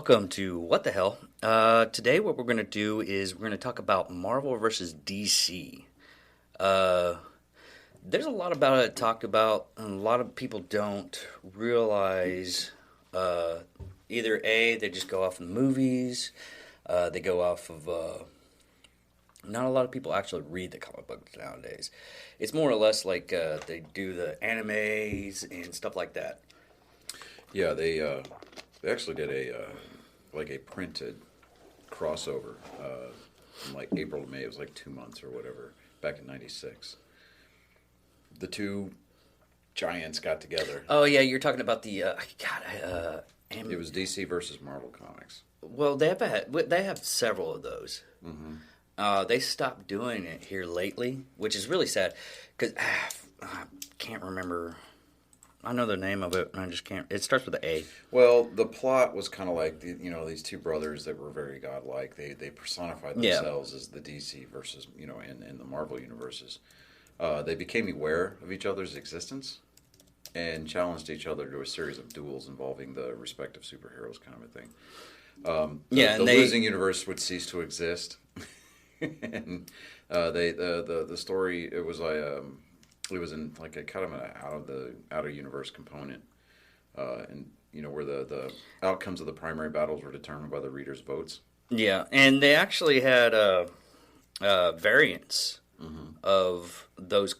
welcome to What the Hell. Today, what we're going to do is we're going to talk about Marvel versus DC. Uh, there's a lot about it talked about, and a lot of people don't realize either A, they just go off of the movies, they go off of. Not a lot of people actually read the comic books nowadays. It's more or less like they do the animes and stuff like that. Yeah, they actually did a printed crossover from like April to May. It was like 2 months or whatever back in '96. The two giants got together. Oh yeah, you're talking about the It was DC versus Marvel Comics. well, they have several of those. Mm-hmm. They stopped doing it here lately, which is really sad because I can't remember. I know the name of it, and I just can't. It starts with an A. Well, the plot was kind of like these two brothers that were very godlike. They personified themselves as the DC versus in the Marvel universes. They became aware of each other's existence and challenged each other to a series of duels involving the respective superheroes, kind of a thing. The losing universe would cease to exist, and the story it was in like a kind of an outer universe component, and where the outcomes of the primary battles were determined by the readers' votes. Yeah, and they actually had variants of those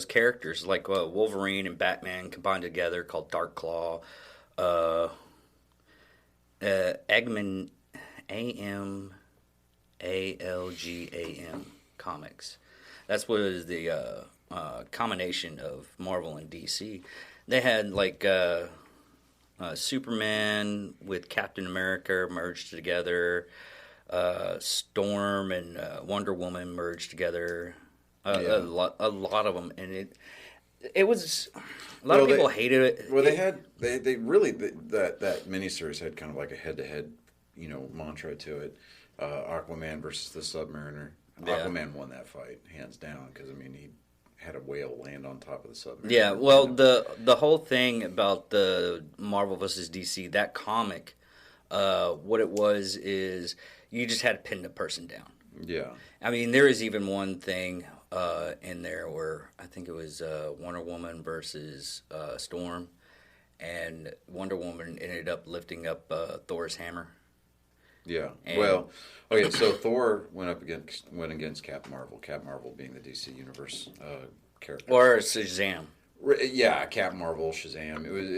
characters, like Wolverine and Batman combined together, called Dark Claw. Eggman, AMALGAM comics. That's what is the combination of Marvel and DC. They had like Superman with Captain America merged together. Storm and Wonder Woman merged together. A lot of them, and it was a lot of people hated it. Well, they really that miniseries had kind of like a head-to-head mantra to it. Aquaman versus the Submariner. Aquaman won that fight hands down because he had a whale land on top of the Submariner. Yeah, well, the whole thing about the Marvel versus DC, that comic, what it was is you just had to pin the person down. Yeah. There is even one thing in there where I think it was Wonder Woman versus Storm, and Wonder Woman ended up lifting up Thor's hammer. Yeah. Well, okay. So Thor went against Captain Marvel. Captain Marvel being the DC Universe character. Or Shazam. Yeah, Captain Marvel, Shazam. It was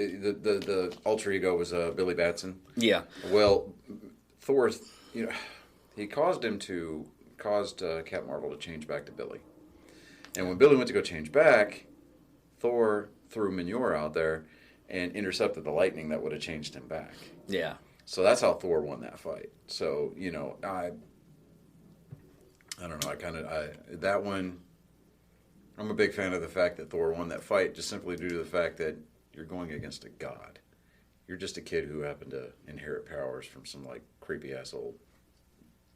the alter ego was Billy Batson. Yeah. Well, Thor, he caused Captain Marvel to change back to Billy, and when Billy went to go change back, Thor threw Mjolnir out there and intercepted the lightning that would have changed him back. Yeah. So that's how Thor won that fight. So, I don't know. That one, I'm a big fan of the fact that Thor won that fight just simply due to the fact that you're going against a god. You're just a kid who happened to inherit powers from some, like, creepy-ass old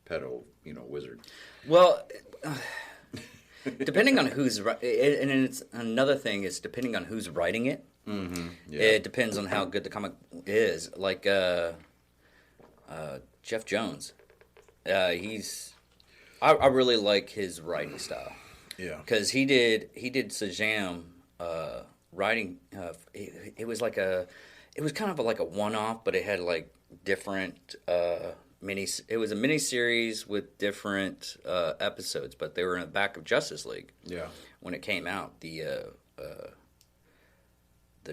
pedo, wizard. Well, depending on who's... And it's another thing is depending on who's writing it. Mm-hmm. Yeah. It depends on how good the comic is. Like... Jeff Jones, I really like his writing style. Yeah, because he did Shazam writing. It was kind of like a one-off, but it had like different It was a mini series with different episodes, but they were in the back of Justice League. Yeah, when it came out, the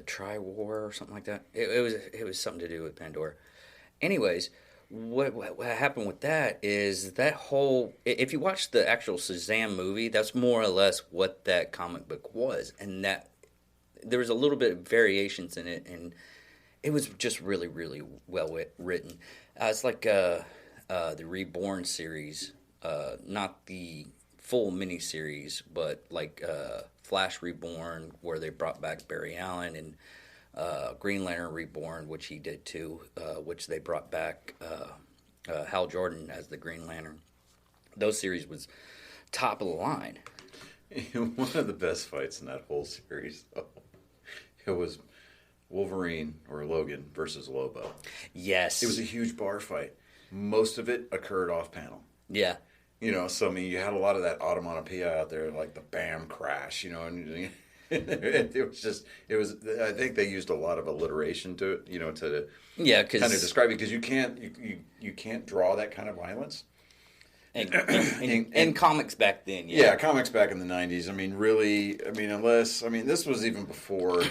Tri-War or something like that. It was something to do with Pandora. Anyways, what happened with that is that whole... If you watch the actual Shazam movie, that's more or less what that comic book was. And that there was a little bit of variations in it, and it was just really, really well written. It's like the Reborn series, not the full miniseries, but like Flash Reborn, where they brought back Barry Allen, and Green Lantern Reborn, which he did too, which they brought back Hal Jordan as the Green Lantern. Those series was top of the line. One of the best fights in that whole series, though, it was Wolverine or Logan versus Lobo. Yes. It was a huge bar fight. Most of it occurred off panel. Yeah. You know, so I mean, you had a lot of that automatopoeia out there, like the bam crash, you know, and it was. I think they used a lot of alliteration to it, you know, to kind of describe it, because you can't draw that kind of violence. And comics back then, yeah, comics back in the 90s. I mean, really, this was even before.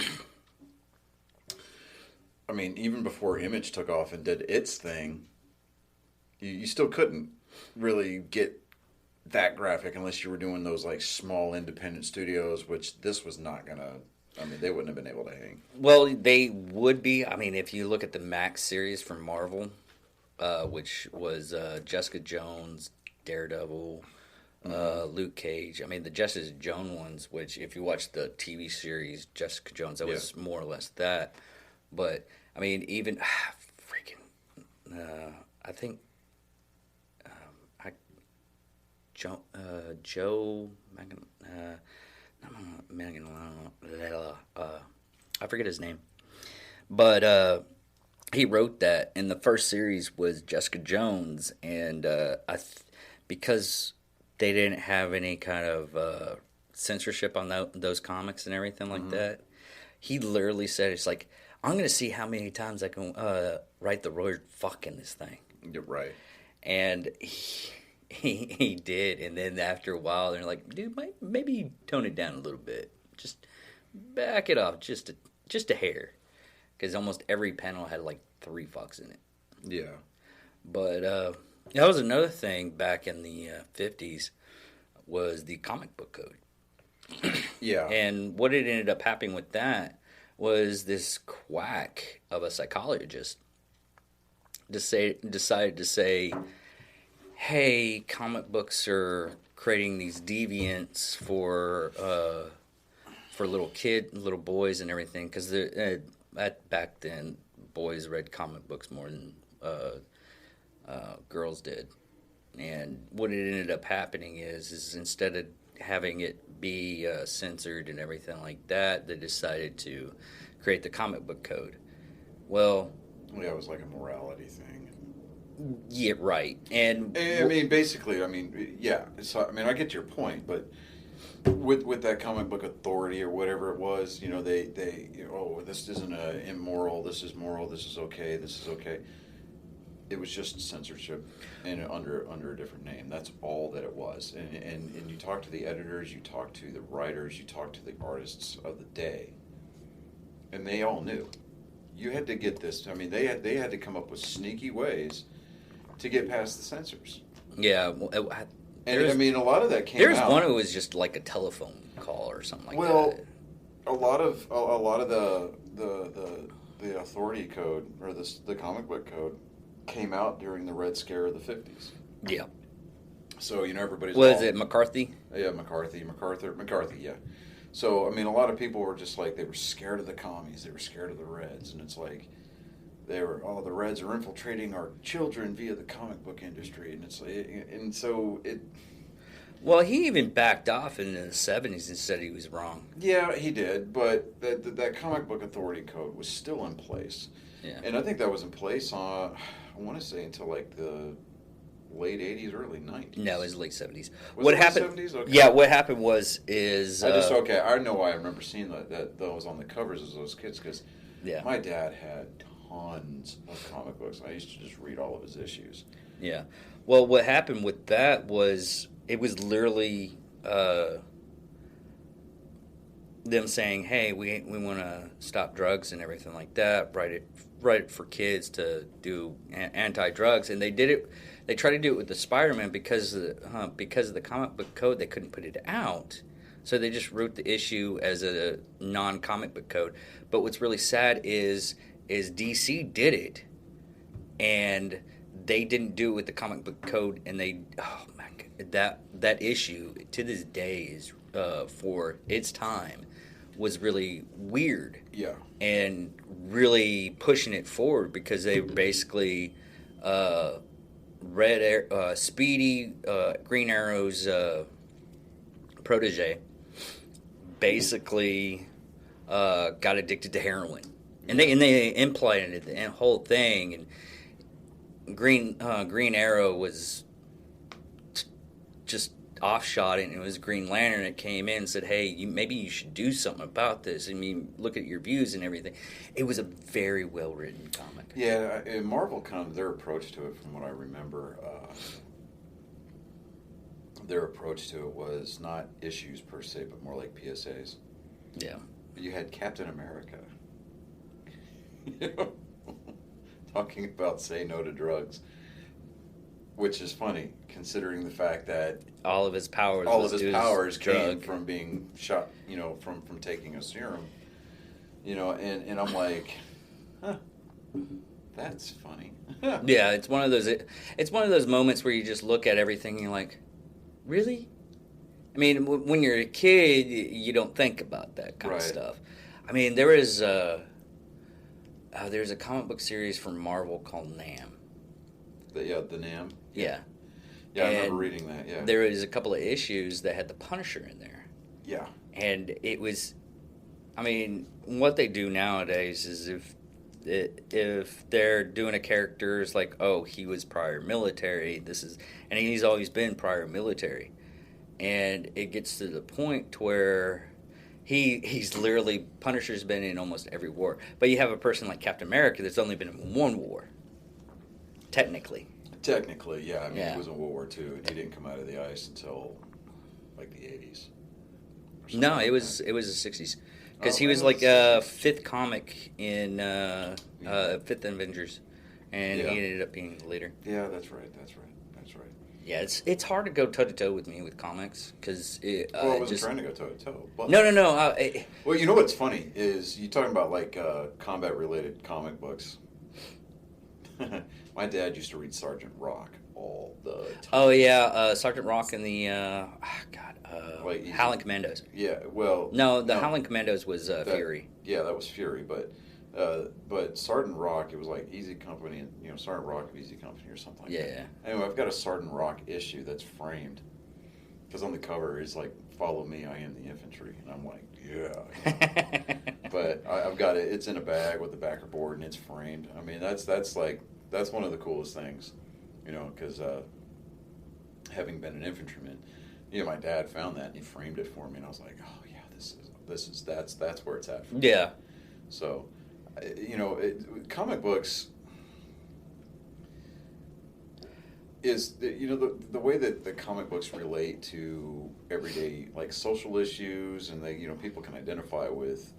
I mean, even before Image took off and did its thing, you still couldn't really get that graphic unless you were doing those like small independent studios, which this was not gonna. I mean, they wouldn't have been able to hang. Well, they would be. I mean, if you look at the Max series from Marvel, which was Jessica Jones, Daredevil, Luke Cage. I mean, the Jessica Jones ones, which if you watch the TV series Jessica Jones, that was more or less that. But I mean, even I think Joe I forget his name, but he wrote that, and the first series was Jessica Jones, and because they didn't have any kind of censorship on those comics and everything like that, he literally said, "It's like, I'm going to see how many times I can write the word fuck in this thing." You're right. And he did, and then after a while, they're like, "Dude, maybe tone it down a little bit. Just back it off just a hair," because almost every panel had like 3 fucks in it. Yeah. But that was another thing back in the 50s was the comic book code. Yeah. And what it ended up happening with that was this quack of a psychologist decided to say, hey, comic books are creating these deviants for little boys and everything, because back then boys read comic books more than girls did. And what it ended up happening is instead of having it be censored and everything like that, they decided to create the comic book code. Well, yeah, it was like a morality thing. Yeah, right. And I mean, basically, yeah. So, I mean, I get your point, but with that comic book authority or whatever it was, you know, they this isn't immoral, this is moral, this is okay, this is okay. It was just censorship, and under a different name. That's all that it was. And you talk to the editors, you talk to the writers, you talk to the artists of the day, and they all knew. You had to get this. I mean, they had to come up with sneaky ways to get past the censors. Yeah, and I mean, a lot of that came out. There's one who was just like a telephone call or something like that. Well, a lot of the authority code or the comic book code came out during the Red Scare of the 50s. Yeah. So, you know, everybody's... Was it McCarthy? Yeah, McCarthy, yeah. So, I mean, a lot of people were just like, they were scared of the commies, they were scared of the Reds, and it's like, the Reds are infiltrating our children via the comic book industry, and it's like, and so it... Well, he even backed off in the 70s and said he was wrong. Yeah, he did, but that comic book authority code was still in place. Yeah. And I think that was in place I want to say until like the late 80s, early 90s. No, it was late 70s. What happened? 70s? Okay. Yeah, what happened is... I know why I remember seeing those on the covers as those kids, because my dad had tons of comic books. I used to just read all of his issues. Yeah. Well, what happened with that was, it was literally them saying, hey, we want to stop drugs and everything like that, write it for kids to do anti-drugs, and they did it. They tried to do it with the Spider-Man because of the comic book code. They couldn't put it out, so they just wrote the issue as a non-comic book code. But what's really sad is DC did it, and they didn't do it with the comic book code, and that issue to this day is for its time was really weird. Yeah. And really pushing it forward, because they basically Speedy, Green Arrow's protege, basically got addicted to heroin. and they implanted the whole thing, and Green Arrow was just offshot, and it was Green Lantern that came in and said, "Hey, maybe you should do something about this. I mean, look at your views and everything." It was a very well written comic. Yeah, and Marvel kind of their approach to it, from what I remember, their approach to it was not issues per se, but more like PSAs. Yeah. You had Captain America, you know, talking about say no to drugs, which is funny considering the fact that all of his powers came from being shot, you know, from taking a serum, you know, and I'm like, huh, that's funny. Yeah, it's one of those moments where you just look at everything and you're like, really? I mean, when you're a kid, you don't think about that kind of stuff. I mean, there's a comic book series from Marvel called Nam. The Nam? Yeah. Yeah, I remember reading that, yeah. There was a couple of issues that had the Punisher in there. Yeah. And it was, I mean, what they do nowadays is if they're doing a character, it's like, oh, he was prior military, and he's always been prior military. And it gets to the point where he's literally, Punisher's been in almost every war. But you have a person like Captain America that's only been in one war, technically. Technically, yeah. I mean, he was in World War II, and he didn't come out of the ice until, like, the 80s. No, it was the 60s. Because he was like a fifth comic in Fifth Avengers, and he ended up being the leader. Yeah, that's right. Yeah, it's hard to go toe-to-toe with me with comics, because I wasn't trying to go toe-to-toe. No. Well, you know what's funny is you talking about, like, combat-related comic books. My dad used to read Sergeant Rock all the time. Oh, yeah, Sergeant Rock and the, Howling Commandos. Yeah, well... No, Howling Commandos was Fury. Yeah, that was Fury, but Sergeant Rock, it was like Easy Company, and you know, Sergeant Rock of Easy Company or something like that. Yeah. Anyway, I've got a Sergeant Rock issue that's framed, because on the cover it's like, "Follow me, I am the infantry," and I'm like, yeah. But I've got it. It's in a bag with the backer board, and it's framed. I mean, that's one of the coolest things, you know, because having been an infantryman, you know, my dad found that and he framed it for me, and I was like, oh yeah, that's where it's at for me. Yeah. So, you know, comic books is, you know, the way that the comic books relate to everyday, like, social issues, and you know, people can identify with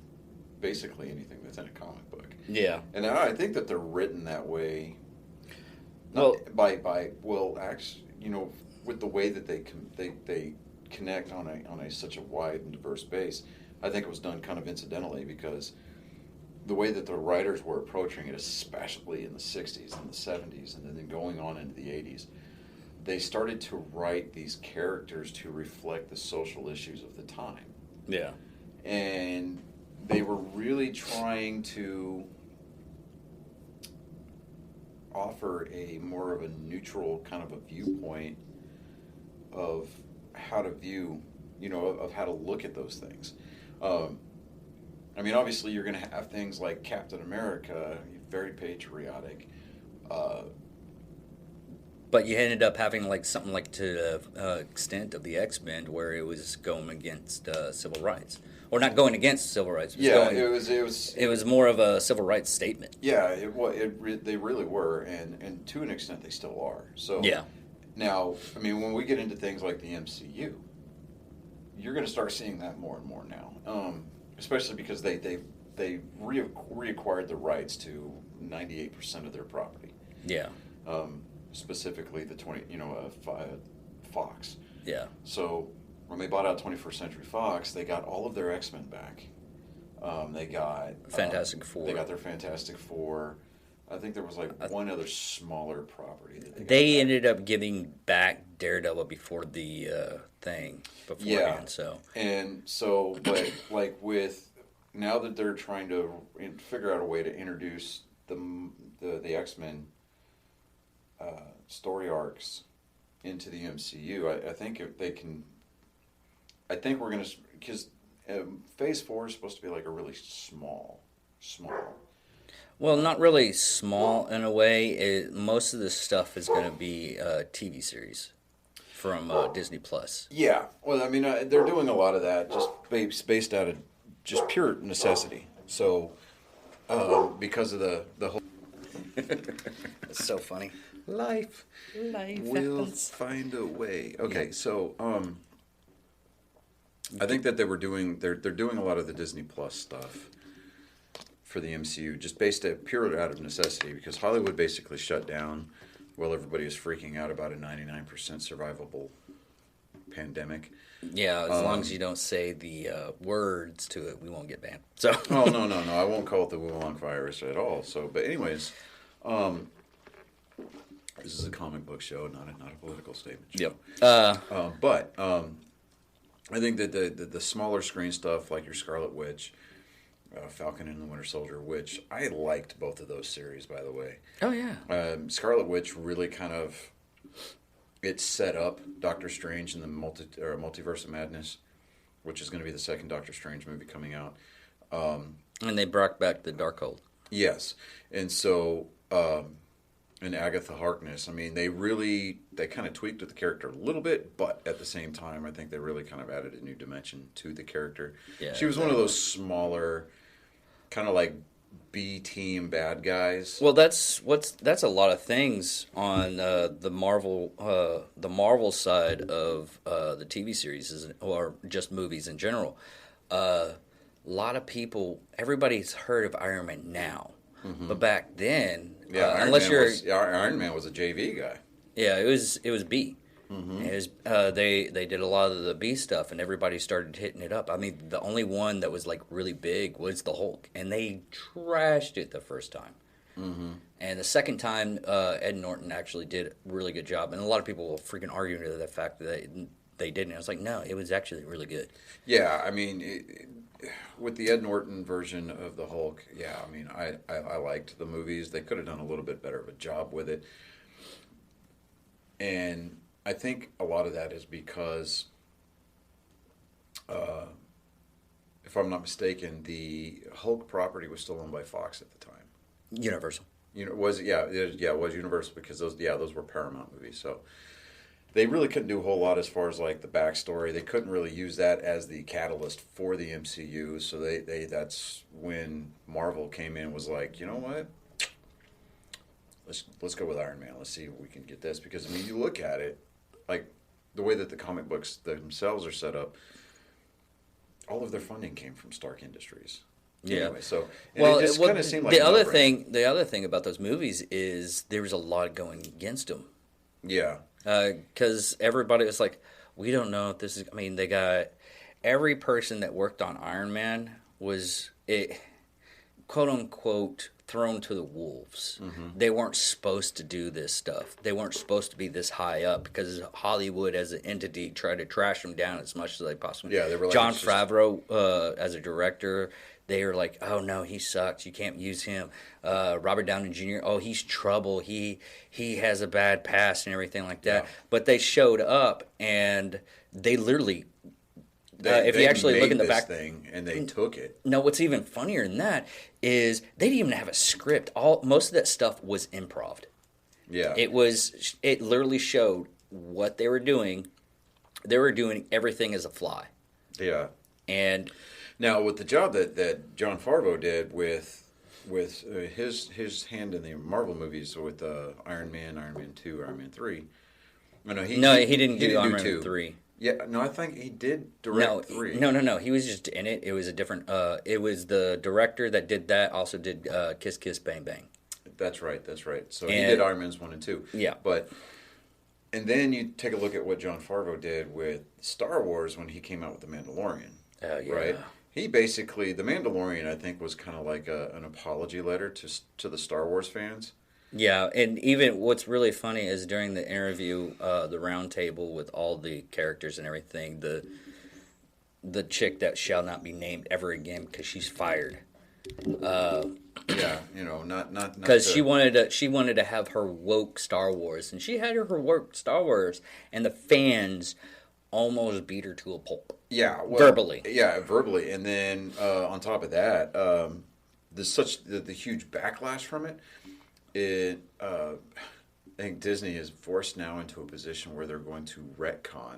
basically anything that's in a comic book. Yeah. And I think that they're written that way. Actually, you know, with the way that they connect on a such a wide and diverse base. I think it was done kind of incidentally, because the way that the writers were approaching it, especially in the 60s and the 70s, and then going on into the 80s, they started to write these characters to reflect the social issues of the time. Yeah. And they were really trying to offer a more of a neutral kind of a viewpoint of how to view, you know, of how to look at those things. I mean, obviously, you're going to have things like Captain America, very patriotic. But you ended up having like something like to the extent of the X-Men, where it was going against civil rights, or not going against civil rights. It was more of a civil rights statement. Yeah, they really were, and to an extent, they still are. So yeah. Now, I mean, when we get into things like the MCU, you're going to start seeing that more and more now, especially because they reacquired the rights to 98% of their property. Yeah. Specifically the Fox. Yeah. So when they bought out 21st Century Fox, they got all of their X-Men back. They got Fantastic Four. They got their Fantastic Four. I think there was like one other smaller property that they ended up giving back Daredevil before the thing beforehand. Yeah. But like with now that they're trying to figure out a way to introduce the X-Men story arcs into the MCU, I think if they can. I think we're gonna, because Phase 4 is supposed to be like a really small. Well, not really small in a way. Most of this stuff is going to be TV series from Disney Plus. Yeah, well, I mean, they're doing a lot of that just based out of just pure necessity. So, because of the whole It's so funny. life will find a way. Okay, so I think that they're doing a lot of the Disney Plus stuff for the MCU just based pure out of necessity because Hollywood basically shut down while everybody was freaking out about a 99% survivable pandemic. Yeah, as long as you don't say the words to it, we won't get banned. So. Oh no, I won't call it the Wuhan virus at all. So, but anyways, this is a comic book show, not a political statement show. Yep. But I think that the smaller screen stuff, like your Scarlet Witch, Falcon and the Winter Soldier, which I liked both of those series, by the way. Oh yeah. Scarlet Witch really kind of it set up Doctor Strange in the Multiverse of Madness, which is going to be the second Doctor Strange movie coming out. And they brought back the Darkhold. Yes, and so and Agatha Harkness. I mean, they kind of tweaked with the character a little bit, but at the same time, I think they really kind of added a new dimension to the character. Yeah, she was one of those smaller, kind of like B team bad guys. Well, that's a lot of things on the Marvel side of the TV series, or just movies in general. A lot of people, everybody's heard of Iron Man now, but back then, Iron Man was a JV guy. Yeah, it was B. Mm-hmm. It was, they did a lot of the B stuff, and everybody started hitting it up. I mean, the only one that was like really big was the Hulk, and they trashed it the first time. Mm-hmm. And the second time, Ed Norton actually did a really good job, and a lot of people were freaking arguing to the fact that they didn't. I was like, no, it was actually really good. Yeah, I mean, with the Ed Norton version of the Hulk, yeah, I mean, I liked the movies. They could have done a little bit better of a job with it, and I think a lot of that is because, if I'm not mistaken, the Hulk property was still owned by Fox at the time. Universal. It was Universal because those were Paramount movies. So they really couldn't do a whole lot as far as like the backstory. They couldn't really use that as the catalyst for the MCU. So that's when Marvel came in and was like, you know what? Let's go with Iron Man. Let's see if we can get this because I mean you look at it. Like, the way that the comic books themselves are set up, all of their funding came from Stark Industries. Yeah. Anyway, so it just kind of seemed like the other thing about those movies is there was a lot going against them. Yeah. Because everybody was like, we don't know if this is. I mean, they got every person that worked on Iron Man was quote unquote thrown to the wolves. Mm-hmm. They weren't supposed to do this stuff. They weren't supposed to be this high up because Hollywood as an entity tried to trash them down as much as they possibly. Yeah, they were like Jon Favreau as a director. They were like, oh no, he sucks. You can't use him. Robert Downey Jr. Oh, he's trouble. He has a bad past and everything like that. Yeah. But they showed up and they literally. If you actually look in the back thing and they took it. No, what's even funnier than that is they didn't even have a script. Most of that stuff was improv. Yeah. It literally showed what they were doing. They were doing everything as a fly. Yeah. And now with the job that Jon Favreau did with his hand in the Marvel movies with Iron Man, Iron Man 2, Iron Man 3. He didn't do Iron Man 3. Yeah, no, I think he did direct 3. No. He was just in it. It was a different. It was the director that did that. Also did Kiss Kiss Bang Bang. That's right. So he did Iron Man's 1 and 2. Yeah, and then you take a look at what Jon Favreau did with Star Wars when he came out with The Mandalorian. Yeah. Right. He basically The Mandalorian, I think, was kind of like an apology letter to the Star Wars fans. Yeah, and even what's really funny is during the interview, the round table with all the characters and everything, the chick that shall not be named ever again because she's fired. Yeah, not because she wanted to have her woke Star Wars, and she had her woke Star Wars, and the fans almost beat her to a pulp. Yeah, verbally. Yeah, verbally, and then on top of that. the huge backlash from it. I think Disney is forced now into a position where they're going to retcon.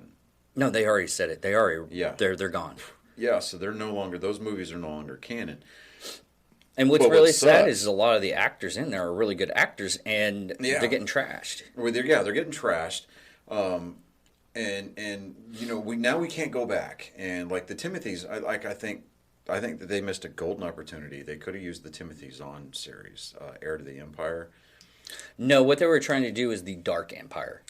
No, they already said it. They already they're gone. Yeah, so they're no longer those movies are no longer canon. And what's really sad is a lot of the actors in there are really good actors, and they're getting trashed. Well, they're getting trashed, and we can't go back. And like the Timothys, I think that they missed a golden opportunity. They could have used the Timothy Zahn series, Heir to the Empire. No, what they were trying to do is the Dark Empire.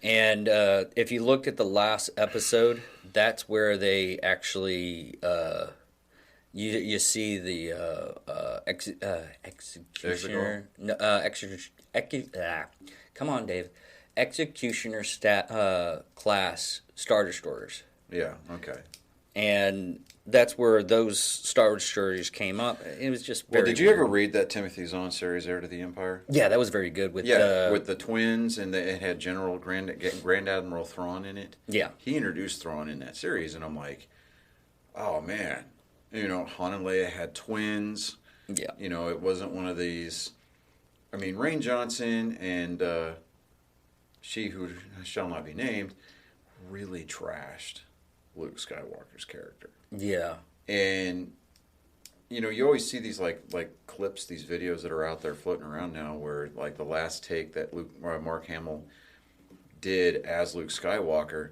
And if you looked at the last episode, that's where they actually you see the executioner. Come on, Dave. Executioner class Star Destroyers. Yeah. Okay. And that's where those Star Destroyers came up. It was just very did you ever read that Timothy Zahn series, Heir to the Empire? Yeah, that was very good. With the twins, and it had Grand Admiral Thrawn in it. Yeah. He introduced Thrawn in that series, and I'm like, oh, man. Han and Leia had twins. Yeah. It wasn't one of these. I mean, Rain Johnson and she who shall not be named really trashed Luke Skywalker's character. Yeah. And you always see these like clips, these videos that are out there floating around now, where like the last take that Mark Hamill did as Luke Skywalker,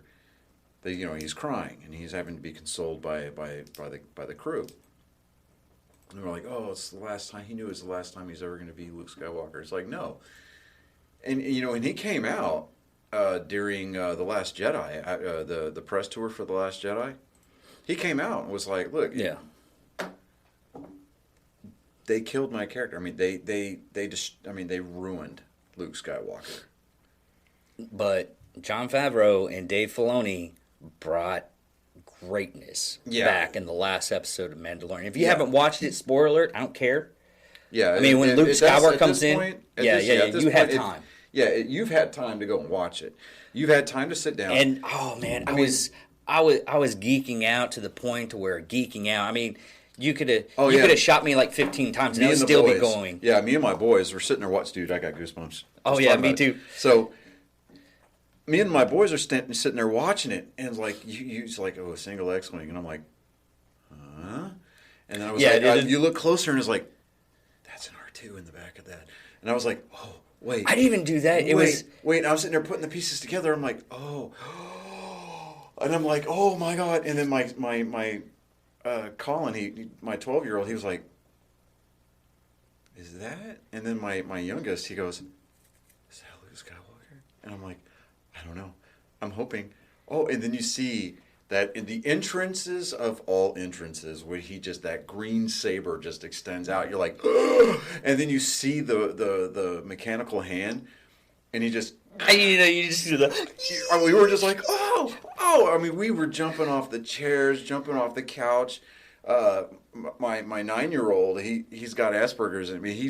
that he's crying and he's having to be consoled by the crew. And they're like, oh, it's the last time he knew it was the last time he's ever going to be Luke Skywalker. It's like, no. And and he came out during the Last Jedi, the press tour for the Last Jedi. He came out and was like, look, they killed my character. I mean, they ruined Luke Skywalker. But Jon Favreau and Dave Filoni brought greatness back in the last episode of Mandalorian. If you haven't watched it, spoiler alert, I don't care. Yeah, I mean, when Luke Skywalker comes in, you have time. You've had time to go and watch it. You've had time to sit down. And oh man, I was geeking out to the point to where I mean, you could have shot me like 15 times and I would still be going. Yeah, me and my boys were sitting there watching. Dude, I got goosebumps. Oh yeah, me too. So me and my boys are sitting there watching it, and it's like it's like, oh, a single X-wing, and I'm like, huh? And then I was like, you look closer, and it's like, that's an R2 in the back of that, and I was like, oh. Wait. I didn't even do that. Wait. I was sitting there putting the pieces together. I'm like, oh, and I'm like, oh my god. And then my Colin, my 12-year-old, he was like, is that? And then my youngest, he goes, is that Luke Skywalker? And I'm like, I don't know. I'm hoping. Oh, and then you see that in the entrances of all entrances, where that green saber just extends out. You're like, and then you see the mechanical hand, and he just, you just do the. We were just like, oh. I mean, we were jumping off the chairs, jumping off the couch. My 9-year-old, he's got Asperger's, and I mean, he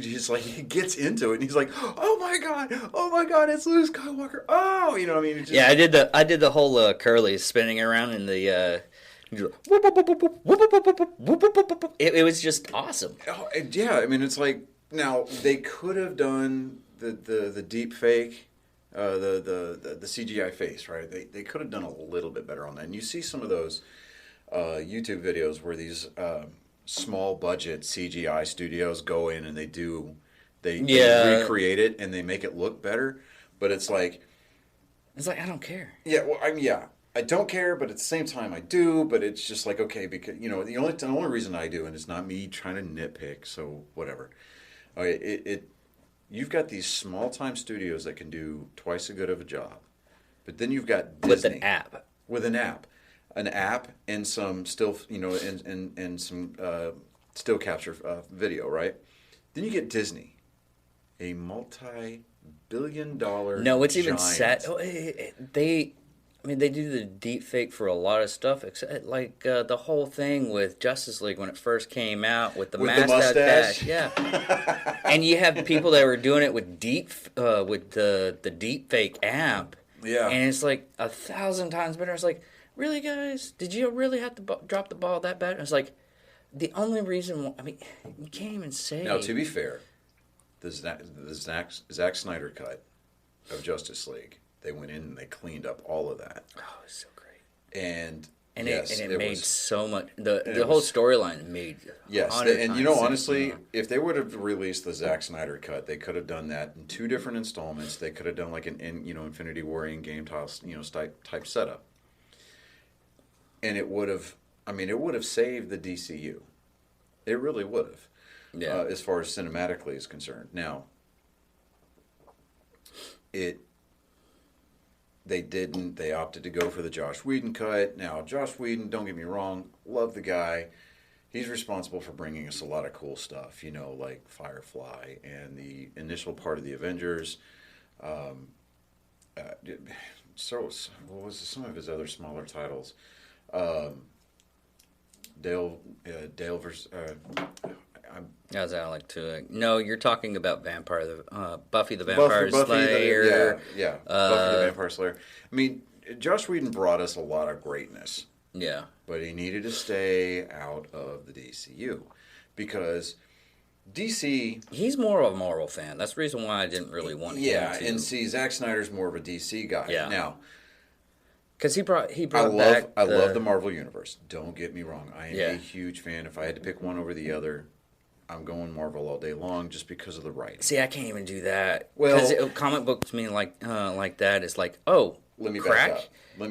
gets into it, and he's like, oh my god, it's Luke Skywalker. Oh, I mean, yeah, I did the whole curly spinning around in the. It was just awesome. Oh, yeah, I mean, it's like, now they could have done the deep fake, the CGI face, right? They could have done a little bit better on that, and you see some of those YouTube videos where these small budget CGI studios go in and they recreate it and they make it look better, but it's like I don't care. Yeah, well, I don't care, but at the same time I do. But it's just like, okay, because the only reason I do, and it's not me trying to nitpick, so whatever. You've got these small time studios that can do twice as good of a job, but then you've got Disney with an app and some still, and some still capture video, right? Then you get Disney, a multi-billion-dollar. No, it's even giant. sad. They do the deep fake for a lot of stuff, except like the whole thing with Justice League when it first came out with the mustache. Yeah, and you have people that were doing it with the deep fake app. Yeah, and it's like 1,000 times better. It's like, really, guys? Did you really have to drop the ball that bad? It's like, the only reason, I mean, you can't even say. Now, to be fair, the Zack Snyder cut of Justice League, they went in and they cleaned up all of that. Oh, it's so great. And yes, it made was, so much. The whole storyline made. Yes, and you know, honestly, if they would have released the Zack Snyder cut, they could have done that in 2 different installments. They could have done like an Infinity War game type setup, and it would have. I mean, it would have saved the DCU. It really would have. Yeah. As far as cinematically is concerned. Now, they didn't. They opted to go for the Joss Whedon cut. Now, Joss Whedon, don't get me wrong, love the guy. He's responsible for bringing us a lot of cool stuff, like Firefly and the initial part of the Avengers. So, what was some of his other smaller titles? Dale versus. As I like to. No, you're talking about Buffy the Vampire Slayer. Buffy the Vampire Slayer. I mean, Joss Whedon brought us a lot of greatness. Yeah. But he needed to stay out of the DCU because DC. He's more of a Marvel fan. That's the reason why I didn't really want him to. Yeah, and see, Zack Snyder's more of a DC guy. Yeah. Now, because he brought I love the Marvel Universe. Don't get me wrong. I am a huge fan. If I had to pick one over the other, I'm going Marvel all day long just because of the writing. See, I can't even do that. Well, because comic books mean like that is like, oh, let me crack? back up. Let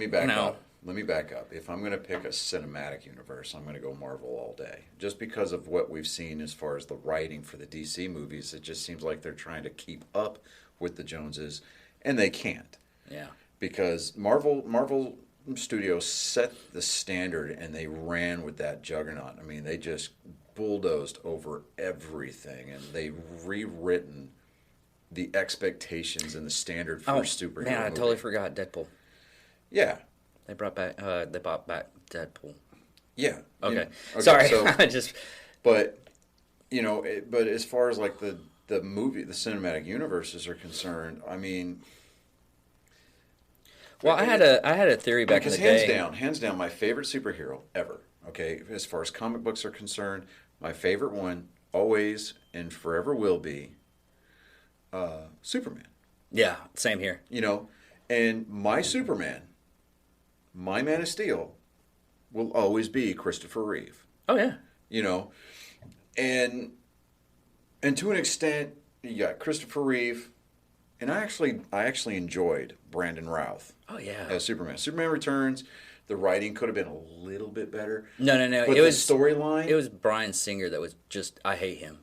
me back up. If I'm going to pick a cinematic universe, I'm going to go Marvel all day. Just because of what we've seen as far as the writing for the DC movies, it just seems like they're trying to keep up with the Joneses, and they can't. Yeah. Because Marvel Studios set the standard, and they ran with that juggernaut. I mean, they just bulldozed over everything, and they've rewritten the expectations and the standard for superhero. Man, I totally forgot Deadpool. Yeah, they brought back Deadpool. Yeah. Okay. Sorry, so, I just. But but as far as like the movie, the cinematic universes are concerned, I mean. Well, I had a theory back in the day. Because hands down, my favorite superhero ever. Okay, as far as comic books are concerned, my favorite one always and forever will be Superman. Yeah, same here. And my Superman, my Man of Steel, will always be Christopher Reeve. Oh yeah. And to an extent, you got Christopher Reeve, and I actually enjoyed Brandon Routh. Oh yeah. As Superman. Superman Returns. The writing could have been a little bit better. No. But the storyline. It was Bryan Singer that was just. I hate him.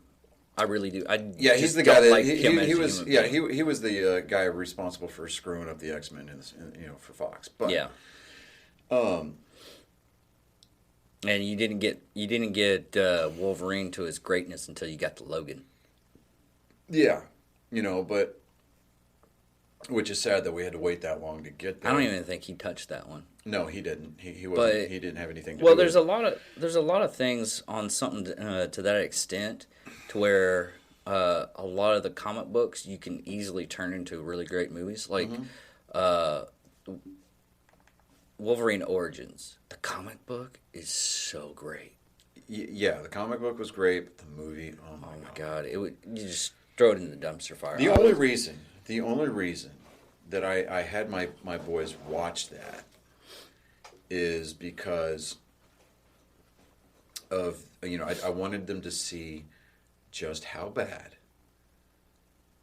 I really do. He's the guy that he was. Yeah, he was the guy responsible for screwing up the X-Men, for Fox. But yeah. And you didn't get Wolverine to his greatness until you got to Logan. Yeah, but which is sad that we had to wait that long to get there. I don't even think he touched that one. No, he didn't. He wasn't. But, he didn't have anything to do with it. Well, there's a lot of things on something to that extent, to where a lot of the comic books you can easily turn into really great movies, like Wolverine Origins. The comic book is so great. Yeah, the comic book was great, but the movie, oh my god, you just throw it in the dumpster fire. The only reason that I had my boys watch that is because of I wanted them to see just how bad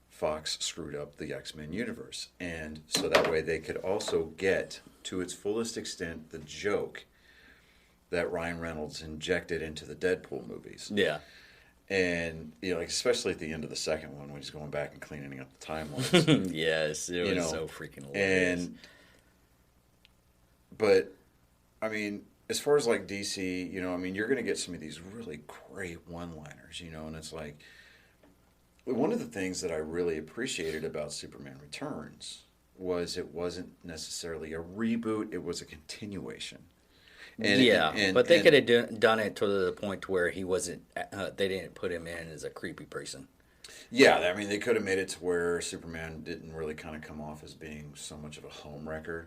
Fox screwed up the X-Men universe, and so that way they could also get to its fullest extent the joke that Ryan Reynolds injected into the Deadpool movies. Yeah. And especially at the end of the second one when he's going back and cleaning up the timelines. Yes, it was so freaking hilarious. But I mean, as far as like DC, you're going to get some of these really great one-liners, and it's like one of the things that I really appreciated about Superman Returns was it wasn't necessarily a reboot; it was a continuation. But they could have done it to the point where he wasn't. They didn't put him in as a creepy person. Yeah, I mean, they could have made it to where Superman didn't really kind of come off as being so much of a homewrecker.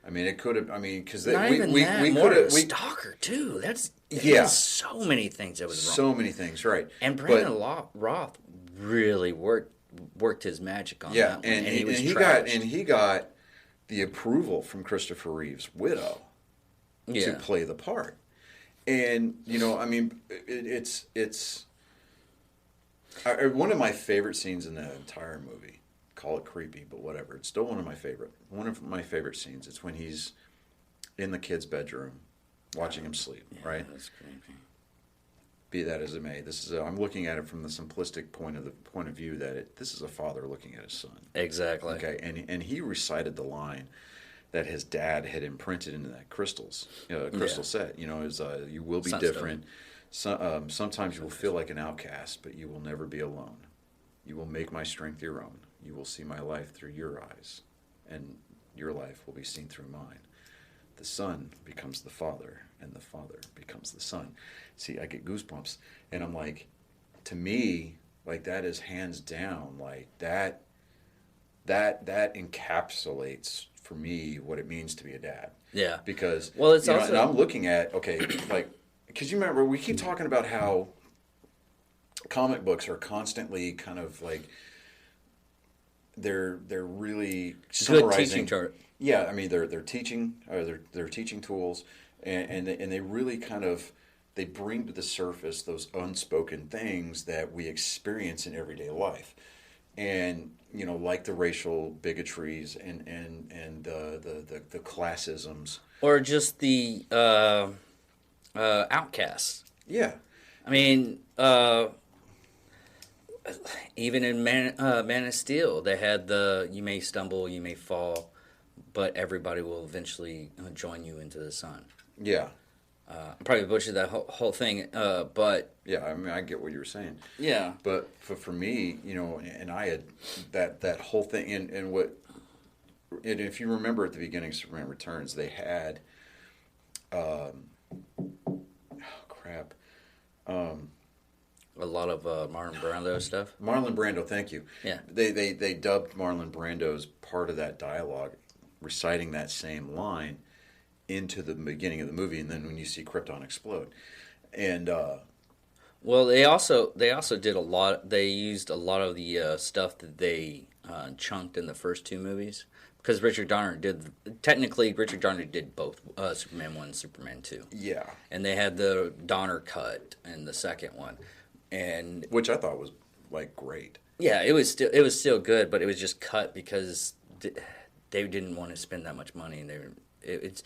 I mean, it could have. I mean, because Not even that. we More could of a have. stalker too. Yeah. So many things that was wrong. So many things, right? And Brandon Roth really worked his magic on that one. And he got the approval from Christopher Reeve's widow to play the part. And I mean, it's one of my favorite scenes in the entire movie. Call it creepy, but whatever. It's still one of my favorite scenes. It's when he's in the kid's bedroom, watching him sleep. Right. That's creepy. Be that as it may, I'm looking at it from the simplistic point of view that this is a father looking at his son. Exactly. Okay, and he recited the line that his dad had imprinted into that crystal set. Is you will be different. Sometimes you will feel like an outcast, but you will never be alone. You will make my strength your own. You will see my life through your eyes, and your life will be seen through mine. The son becomes the father, and the father becomes the son. See, I get goosebumps, and I'm like, to me, like that is hands down, like that encapsulates for me what it means to be a dad. Yeah. Because it's also, and I'm looking at like, because you remember we keep talking about how comic books are constantly kind of like they're really summarizing. Good teaching chart. Yeah, I mean they're teaching they're teaching tools, and they really kind of they bring to the surface those unspoken things that we experience in everyday life, and like the racial bigotries and the classisms, or just the outcasts. Yeah, I mean. Even in Man of Steel, they had you may stumble, you may fall, but everybody will eventually join you into the sun. Yeah. I probably butchered that whole thing, but... Yeah, I mean, I get what you were saying. Yeah. But for me, and I had that whole thing, and if you remember at the beginning of Superman Returns, they had... a lot of Marlon Brando stuff. Marlon Brando, thank you. Yeah. They dubbed Marlon Brando's part of that dialogue, reciting that same line into the beginning of the movie, and then when you see Krypton explode, and well, they also did a lot. They used a lot of the stuff that they chunked in the first two movies because Richard Donner did both Superman 1 and Superman 2. Yeah. And they had the Donner cut in the second one. And which I thought was like great. Yeah, it was still good, but it was just cut because they didn't want to spend that much money, and it's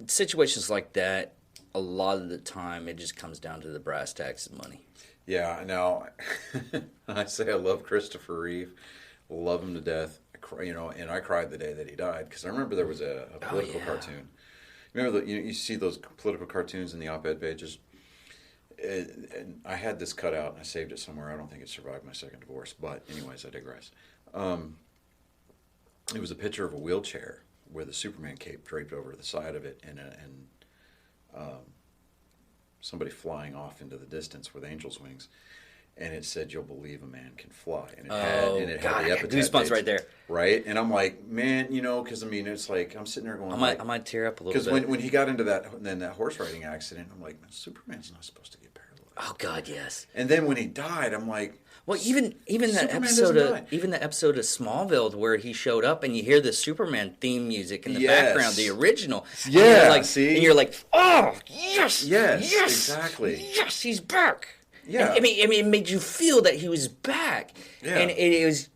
situations like that. A lot of the time, it just comes down to the brass tacks of money. Yeah. Now, I say I love Christopher Reeve, love him to death. And I cried the day that he died because I remember there was a political cartoon. Remember you see those political cartoons in the op-ed pages. And I had this cut out and I saved it somewhere. I don't think it survived my second divorce, but anyways, I digress. It was a picture of a wheelchair with a Superman cape draped over the side of it, and somebody flying off into the distance with angel's wings. And it said, "You'll believe a man can fly," and it had the epitaph goosebumps page, right there. Right, and I'm like, man, because I mean, it's like I'm sitting there going, I might tear up a little bit because when he got into that horse riding accident, I'm like, Superman's not supposed to get paralyzed. Oh God, yes. And then when he died, I'm like, well, even that episode of Smallville where he showed up and you hear the Superman theme music in the background, the original. Yeah, and you're like, oh yes, yes, exactly, yes, he's back. Yeah, and, I mean, it made you feel that he was back. Yeah, and it's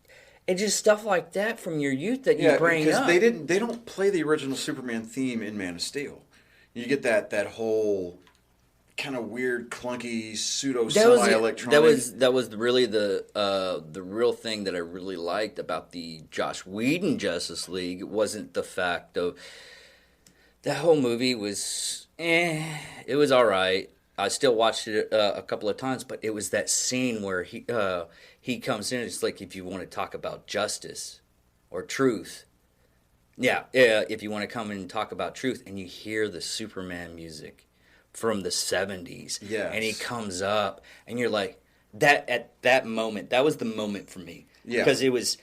just stuff like that from your youth that you bring up. Because they don't play the original Superman theme in Man of Steel. You get that whole kind of weird, clunky, semi-electronic. That was really the real thing that I really liked about the Joss Whedon Justice League. Wasn't the fact of that whole movie was it was all right. I still watched it a couple of times, but it was that scene where he comes in. It's like if you want to talk about justice or truth, if you want to come in and talk about truth, and you hear the Superman music from the 70s, and he comes up, and you're like that at that moment. That was the moment for me, because it was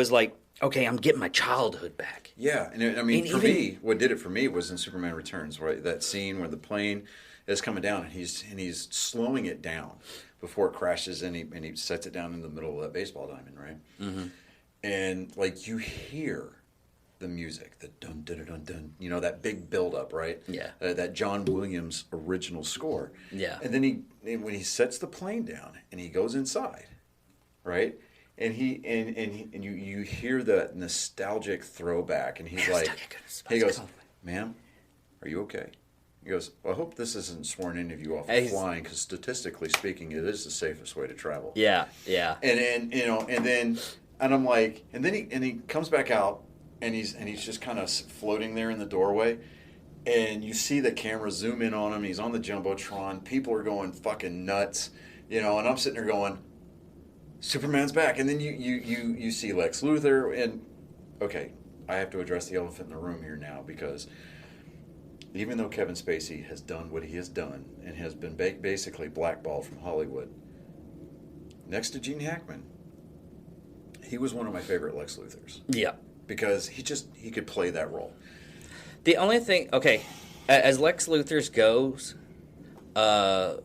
like okay, I'm getting my childhood back. Yeah, and I mean, And for even me, what did it for me was in Superman Returns, right? That scene where the plane is coming down and he's slowing it down before it crashes, and he sets it down in the middle of that baseball diamond, right? mm-hmm. And like you hear the music, the dun dun dun dun, you know, that big build up, right? Yeah. That John Williams original score. Yeah. And then when he sets the plane down and he goes inside, right? And you hear the nostalgic throwback, and he's like, he goes, "Ma'am, are you okay?" He goes, well, "I hope this isn't sworn any of you off of flying, because statistically speaking, it is the safest way to travel." Yeah, yeah. And you know, and I'm like, and then he comes back out, and he's just kind of floating there in the doorway, and you see the camera zoom in on him. He's on the jumbotron. People are going fucking nuts, you know, and I'm sitting there going, Superman's back. And then you see Lex Luthor, and okay, I have to address the elephant in the room here now, because even though Kevin Spacey has done what he has done and has been basically blackballed from Hollywood, next to Gene Hackman, he was one of my favorite Lex Luthors. Yeah. Because he could play that role. The only thing, okay, as Lex Luthor's goes, and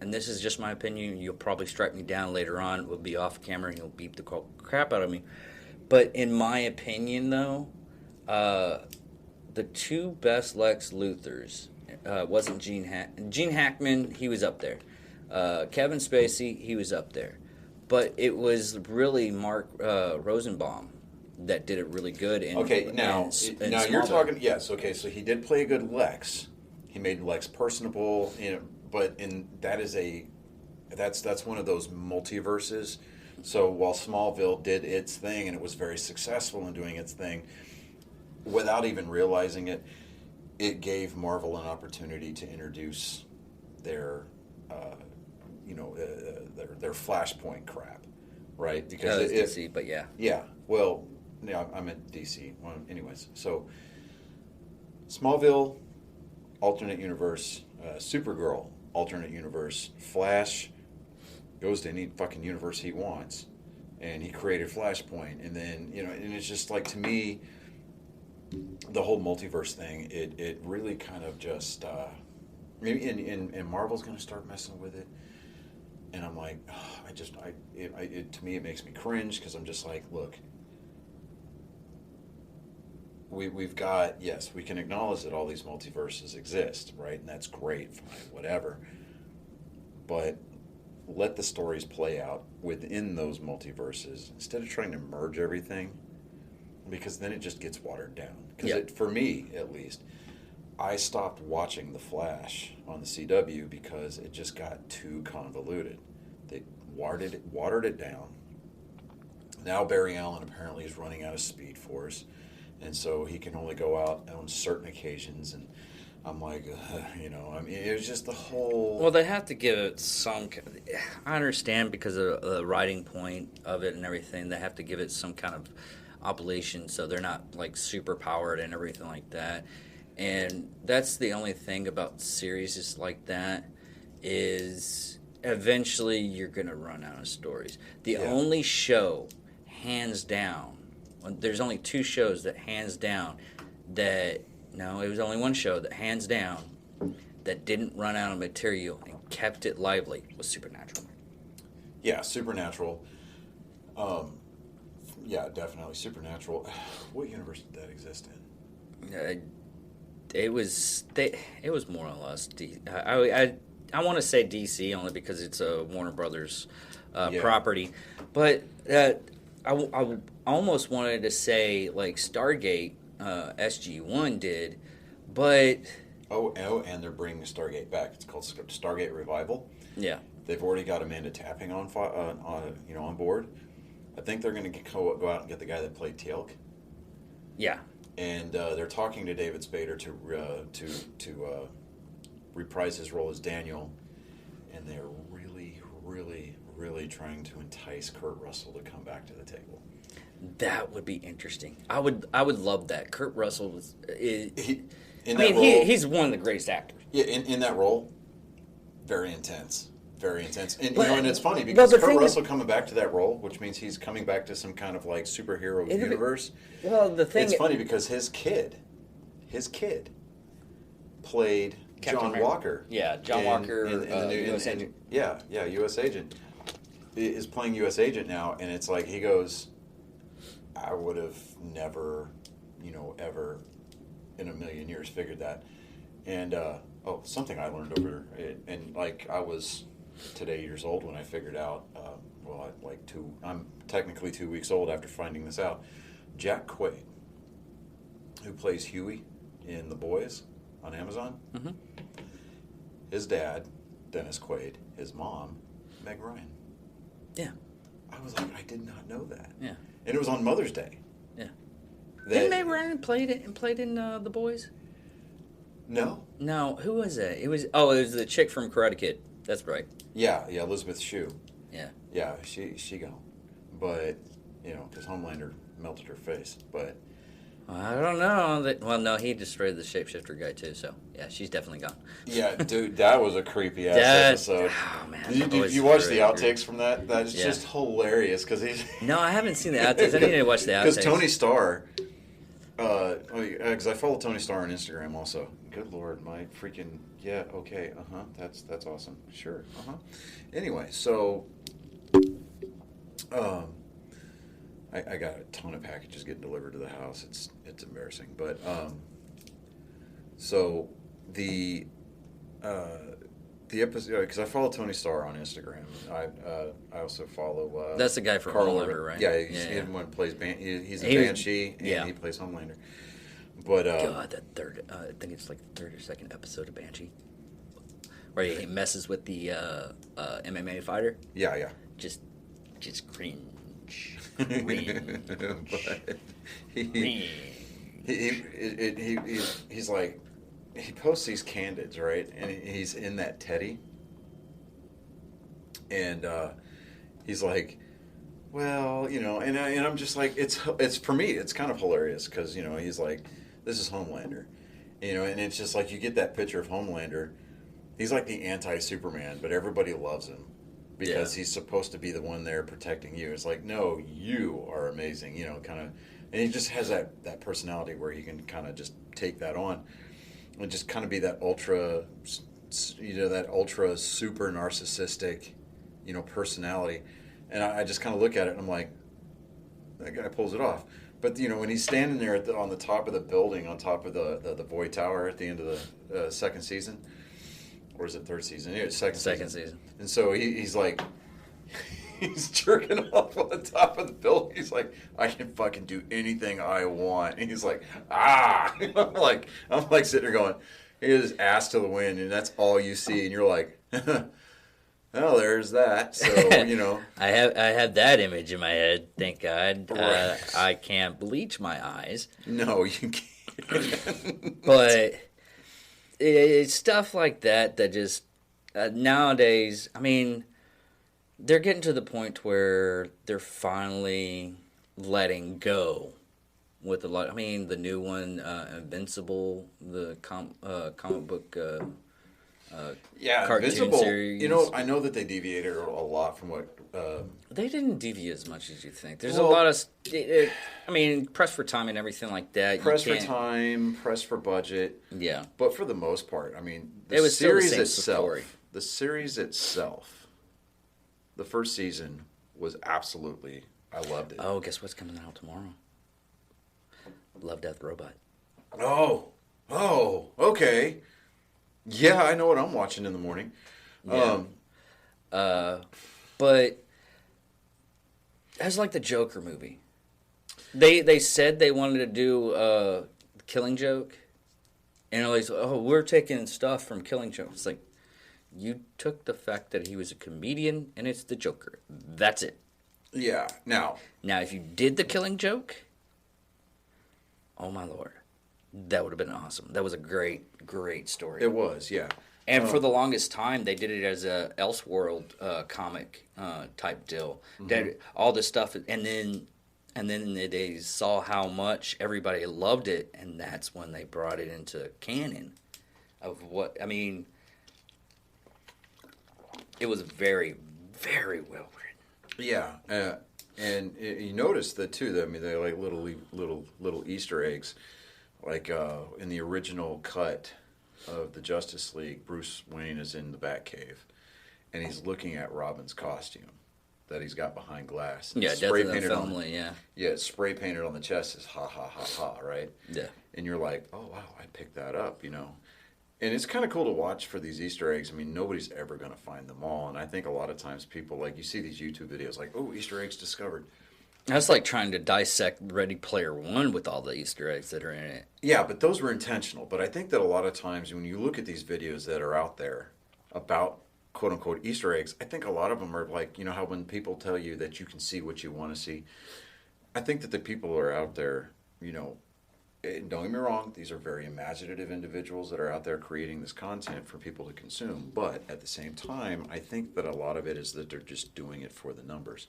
this is just my opinion, you'll probably strike me down later on, we'll be off camera and you'll beat the crap out of me. But in my opinion, though, the two best Lex Luthors wasn't Gene Hackman, he was up there. Kevin Spacey, he was up there. But it was really Mark Rosenbaum that did it really good. Now you're talking, yes, okay, so he did play a good Lex. He made Lex personable, you know, but that's one of those multiverses. So while Smallville did its thing and it was very successful in doing its thing, without even realizing it, it gave Marvel an opportunity to introduce their their Flashpoint crap, right? Because it's DC, but yeah. Yeah, well, yeah, I'm at DC. Well, anyways, so Smallville, alternate universe, Supergirl, alternate universe, Flash goes to any fucking universe he wants, and he created Flashpoint, and then, you know, and it's just like, to me, the whole multiverse thing, it really kind of just, maybe, and Marvel's going to start messing with it, and I'm like, to me it makes me cringe, because I'm just like, look, we've got, yes, we can acknowledge that all these multiverses exist, right, and that's great, fine, whatever, but let the stories play out within those multiverses instead of trying to merge everything, because then it just gets watered down. Because for me, at least, I stopped watching The Flash on the CW because it just got too convoluted. They watered it down. Now Barry Allen apparently is running out of Speed Force, and so he can only go out on certain occasions, and I'm like, you know, I mean, it was just the whole... Well, they have to give it some... I understand because of the writing point of it and everything, they have to give it some kind of obligation so they're not, like, super powered and everything like that. And that's the only thing about series like that, is eventually you're going to run out of stories. The only show, hands down, there's only two shows that hands down that... No, it was only one show that, hands down, that didn't run out of material and kept it lively, was Supernatural. Yeah, Supernatural. Yeah, definitely Supernatural. What universe did that exist in? It was more or less I want to say DC only because it's a Warner Brothers property, but I almost wanted to say like Stargate. SG-1 did, but... Oh, and they're bringing Stargate back. It's called Stargate Revival. Yeah. They've already got Amanda Tapping on board. I think they're going to go out and get the guy that played Teal'c. Yeah. And they're talking to David Spader to reprise his role as Daniel, and they're really, really, really trying to entice Kurt Russell to come back to the table. That would be interesting. I would love that. Kurt Russell he's one of the greatest actors. Yeah, in that role, very intense. very intense. And, But- and it's funny but because the Kurt thing is- Russell coming back to that role, which means he's coming back to some kind of like superhero universe. Well, the thing It's funny because his kid played Captain John America. Walker. Yeah, John Walker, US and- Agent. Yeah, U.S. Agent. Is playing U.S. Agent now, and it's like he goes, I would have never, ever in a million years figured that. And, something I learned over it, and like I was today years old when I figured out, I'm technically 2 weeks old after finding this out. Jack Quaid, who plays Huey in The Boys on Amazon, Mm-hmm. his dad, Dennis Quaid, his mom, Meg Ryan. Yeah. I was like, I did not know that. Yeah. And it was on Mother's Day. Yeah. That- Didn't Meg Ryan played in The Boys? No. No, who was that? It was the chick from Karate Kid. That's right. Yeah, Elizabeth Shue. Yeah. Yeah, she gone. But, because Homelander melted her face. But I don't know. Well, no, he destroyed the shapeshifter guy too. So yeah, she's definitely gone. yeah, dude, that was a creepy ass That- episode. Oh man, Did that was you watch the really outtakes from that? That's Yeah. just hilarious because he's. No, I haven't seen the outtakes. I need to watch the outtakes. Because Tony Starr, because I follow Tony Starr on Instagram also. Good Lord, my freaking okay, that's awesome. Sure, Anyway, so, I got a ton of packages getting delivered to the house. It's embarrassing, but so the episode, because I follow Tony Starr on Instagram. I also follow. That's the guy from Carl Homelander, Urban. right? Yeah, he's Yeah. the one who plays he's a He was- Banshee, and yeah. he plays Homelander. But God, that third, I think it's like the third or second episode of Banshee, where he messes with the MMA fighter. yeah. Just cringe. But Cringe. he's like, he posts these candids, right? And he's in that teddy. And he's like, well, and I'm just like, it's for me, it's kind of hilarious because, he's like, this is Homelander. And it's just like, you get that picture of Homelander. He's like the anti-Superman, but everybody loves him because he's supposed to be the one there protecting you. It's like, no, you are amazing, kind of. And he just has that personality where he can kind of just take that on and just kind of be that ultra super narcissistic, personality. And I just kind of look at it and I'm like, that guy pulls it off. But, when he's standing there on the top of the building, on top of the Void Tower at the end of the second season, or is it third season? Yeah, second season. And so he's like, he's jerking off on the top of the building. He's like, I can fucking do anything I want. And he's like, ah. I'm like sitting there going, he has his ass to the wind, and that's all you see. And you're like, well, there's that. So, I have that image in my head. Thank God. Right. I can't bleach my eyes, No, you can't. but it's stuff like that just nowadays. I mean, they're getting to the point where they're finally letting go with a lot. I mean, the new one, Invincible, the comic book. Yeah, Cartoon Invincible. series. I know that they deviated a lot from what. They didn't deviate as much as you think. There's Well- a lot of, I mean, press for time and everything like that. Press You for can't- time, press for budget. Yeah. But for the most part, I mean, It was still the same itself, story. the series itself, the first season was absolutely, I loved it. Oh, guess what's coming out tomorrow? Love, Death, Robot. Oh, okay. Yeah, I know what I'm watching in the morning. Yeah. But as like the Joker movie, they said they wanted to do Killing Joke, and like, oh, we're taking stuff from Killing Joke. It's like, you took the fact that he was a comedian and it's the Joker. That's it. Yeah. Now, If you did the Killing Joke, oh my lord, that would have been awesome. That was a great story. it was, yeah. And for the longest time, they did it as a Elseworld comic type deal. That all this stuff, and then they saw how much everybody loved it, and that's when they brought it into canon. Of what I mean, It was very, very well written. Yeah, and you notice that too. That, I mean, they're like little Easter eggs. Like in the original cut of the Justice League, Bruce Wayne is in the Batcave, and he's looking at Robin's costume that he's got behind glass. And Yeah, spray Death of the painted Family, yeah. Yeah, it's spray painted on the chest is ha ha ha ha, right? Yeah. And you're like, oh wow, I picked that up, you know. And it's kind of cool to watch for these Easter eggs. I mean, nobody's ever going to find them all, and I think a lot of times people, like, you see these YouTube videos like, oh, Easter eggs discovered. That's like trying to dissect Ready Player One with all the Easter eggs that are in it. Yeah, but those were intentional. But I think that a lot of times when you look at these videos that are out there about quote unquote Easter eggs, I think a lot of them are like, you know how when people tell you that you can see what you want to see, I think that the people are out there, you know, don't get me wrong, these are very imaginative individuals that are out there creating this content for people to consume. But at the same time, I think that a lot of it is that they're just doing it for the numbers.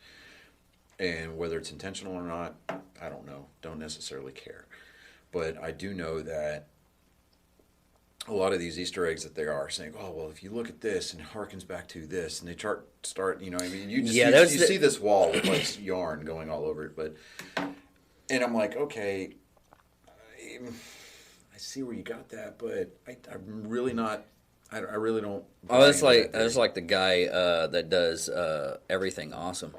And whether it's intentional or not, I don't know. Don't necessarily care. But I do know that a lot of these Easter eggs that they are saying, oh, well, if you look at this and it harkens back to this, and they start, you know, I mean, you just you see this wall with like yarn going all over it. And I'm like, okay, I see where you got that, but I'm really not. I really don't. Oh, it's like the guy that does Everything Awesome.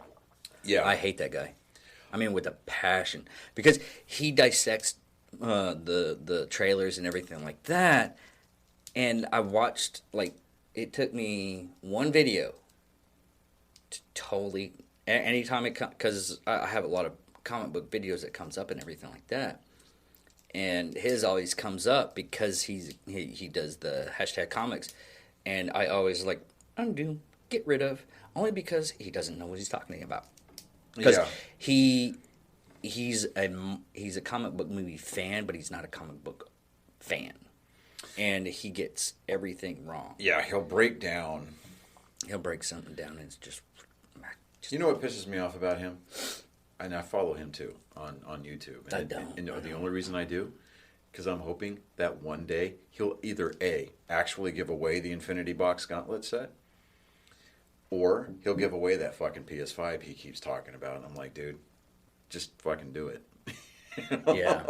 Yeah, I hate that guy. I mean, with a passion, because he dissects the trailers and everything like that. And I watched, like, it took me one video to totally, anytime it comes, because I have a lot of comic book videos that comes up and everything like that. And his always comes up because he does the hashtag comics. And I always like, undo, get rid of, only because he doesn't know what he's talking about. Because he's a comic book movie fan, but he's not a comic book fan, and he gets everything wrong. Yeah, he'll break down. He'll break something down, and it's just you know what pisses me off about him, and I follow him too on YouTube. And I don't. And the only reason I do, because I'm hoping that one day he'll either actually give away the Infinity Box Gauntlet set. Or he'll give away that fucking PS5 he keeps talking about. And I'm like, dude, just fucking do it. Yeah.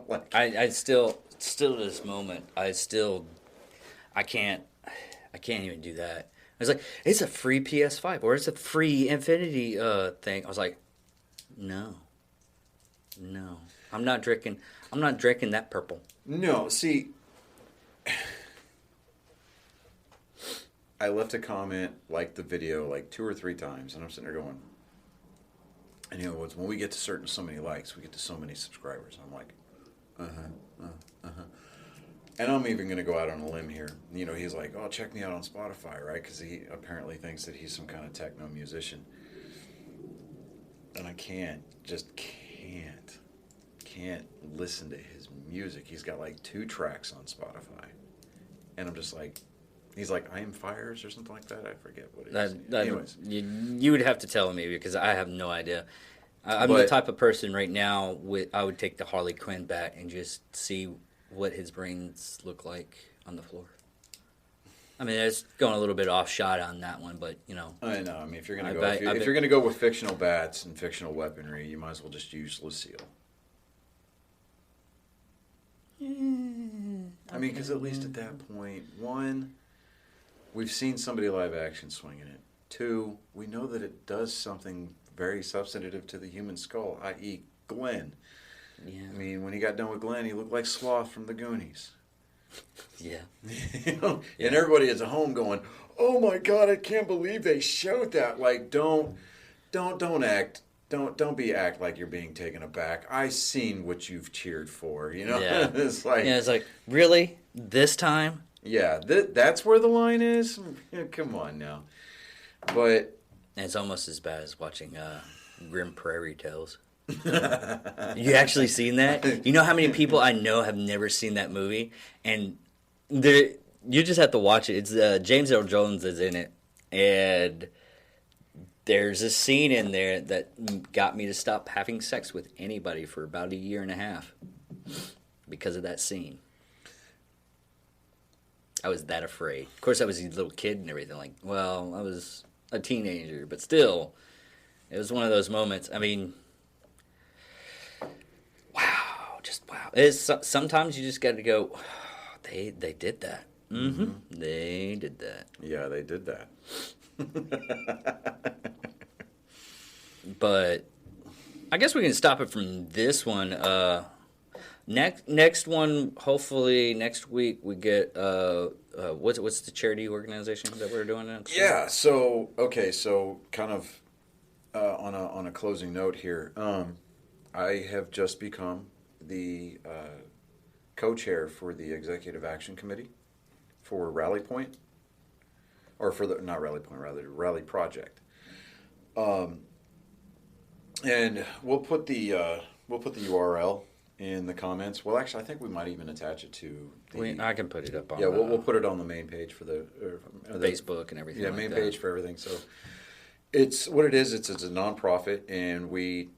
Like, I still to this moment, I can't even do that. I was like, it's a free PS5 or it's a free Infinity thing. I was like, no, I'm not drinking that purple. No, see, I left a comment, like the video, like 2 or 3 times, and I'm sitting there going, and you know, when we get to so many likes, we get to so many subscribers. I'm like, And I'm even going to go out on a limb here. You know, he's like, oh, check me out on Spotify, right? Because he apparently thinks that he's some kind of techno musician. And I can't listen to his music. He's got like 2 tracks on Spotify. And I'm just like, he's like, I Am Fires or something like that. I forget what it is. Anyways. You would have to tell me because I have no idea. I'm the type of person right now, I would take the Harley Quinn bat and just see what his brains look like on the floor. I mean, it's going a little bit off shot on that one, but you know. I know. I mean, if you're gonna go with fictional bats and fictional weaponry, you might as well just use Lucille. I mean, because at least at that point, 1, we've seen somebody live action swinging it. 2, we know that it does something very substantive to the human skull, i.e., Glenn. Yeah. I mean, when he got done with Glenn, he looked like Sloth from the Goonies. Yeah. You know? Yeah. And everybody is at home going, "Oh my God, I can't believe they showed that!" Like, don't act like you're being taken aback. I seen what you've cheered for. You know, yeah. It's like really this time. Yeah, that's where the line is. Come on now, but it's almost as bad as watching Grim Prairie Tales. You actually seen that? You know how many people I know have never seen that movie, and you just have to watch it. It's James Earl Jones is in it, and there's a scene in there that got me to stop having sex with anybody for about a year and a half because of that scene. I was that afraid. Of course, I was a little kid and everything. Like, well, I was a teenager, but still, it was one of those moments. I mean, wow, just wow. Sometimes you just got to go. They did that. Mm-hmm. They did that. Yeah, they did that. But I guess we can stop it from this one. Next one, hopefully next week we get what's the charity organization that we're doing next? Yeah. So kind of on a closing note here, I have just become the co-chair for the Executive Action Committee for Rally Point, or for the not Rally Point, rather Rally Project. And we'll put the URL in the comments. Well, actually, I think we might even attach it to I can put it up on. Yeah, we'll put it on the main page for the Facebook and everything. Yeah, like main that. page for everything. So it's what it is. It's a nonprofit, and we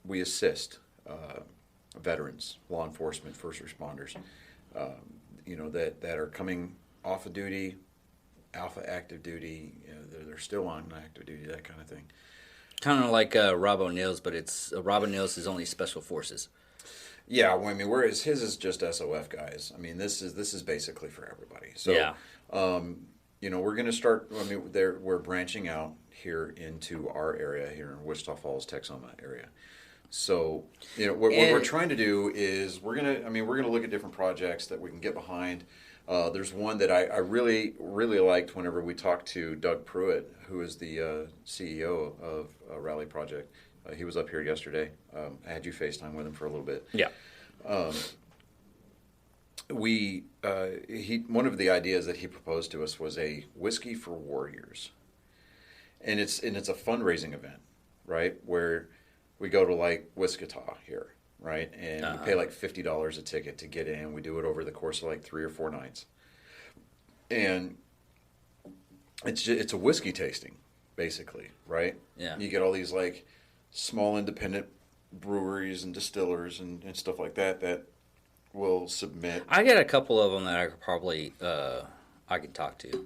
assist veterans, law enforcement, first responders, that are coming off of duty, alpha active duty. They're still on active duty, that kind of thing. Kind of like Rob O'Neill's, but it's Rob O'Neill's is only special forces. Yeah, well, I mean, whereas his is just SOF guys. I mean, this is basically for everybody. So, yeah. We're going to start. I mean, we're branching out here into our area here in Wichita Falls, Texoma area. So, what we're trying to do is we're gonna look at different projects that we can get behind. There's one that I really, really liked whenever we talked to Doug Pruitt, who is the CEO of Rally Project. He was up here yesterday. I had you FaceTime with him for a little bit. Yeah. One of the ideas that he proposed to us was a Whiskey for Warriors, and it's a fundraising event, right? Where we go to like Wichita here, right? And we pay like $50 a ticket to get in. We do it over the course of like 3 or 4 nights. And it's a whiskey tasting, basically, right? Yeah. You get all these like small independent breweries and distillers and stuff like that will submit. I got a couple of them that I could probably I could talk to.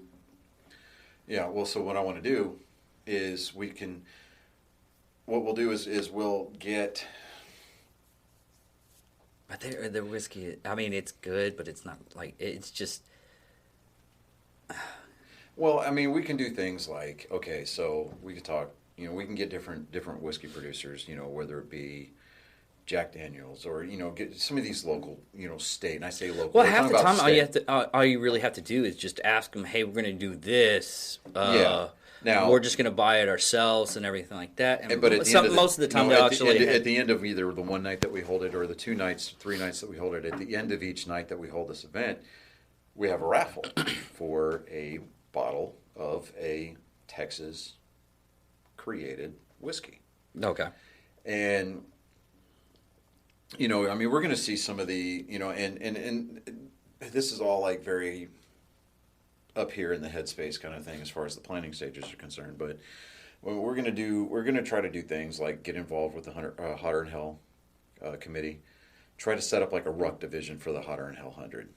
Yeah, well, so what I want to do is what we'll do is we'll get. But the whiskey, I mean, it's good, but it's not like, it's just. Well, I mean, we can do things like, okay, so we could talk, we can get different whiskey producers, whether it be Jack Daniels or, get some of these local, state, and I say local. Well, half the time, all you really have to do is just ask them, hey, we're going to do this. Yeah. Now, we're just going to buy it ourselves and everything like that. But most of the time, at the end of either the one night that we hold it or the 2 nights, 3 nights that we hold it, at the end of each night that we hold this event, we have a raffle for a bottle of a Texas created whiskey. Okay. And I mean, we're going to see some of the, and this is all like very up here in the headspace kind of thing as far as the planning stages are concerned. But what we're going to try to do things like get involved with the Hotter Than Hell committee, try to set up like a ruck division for the Hotter Than Hell 100.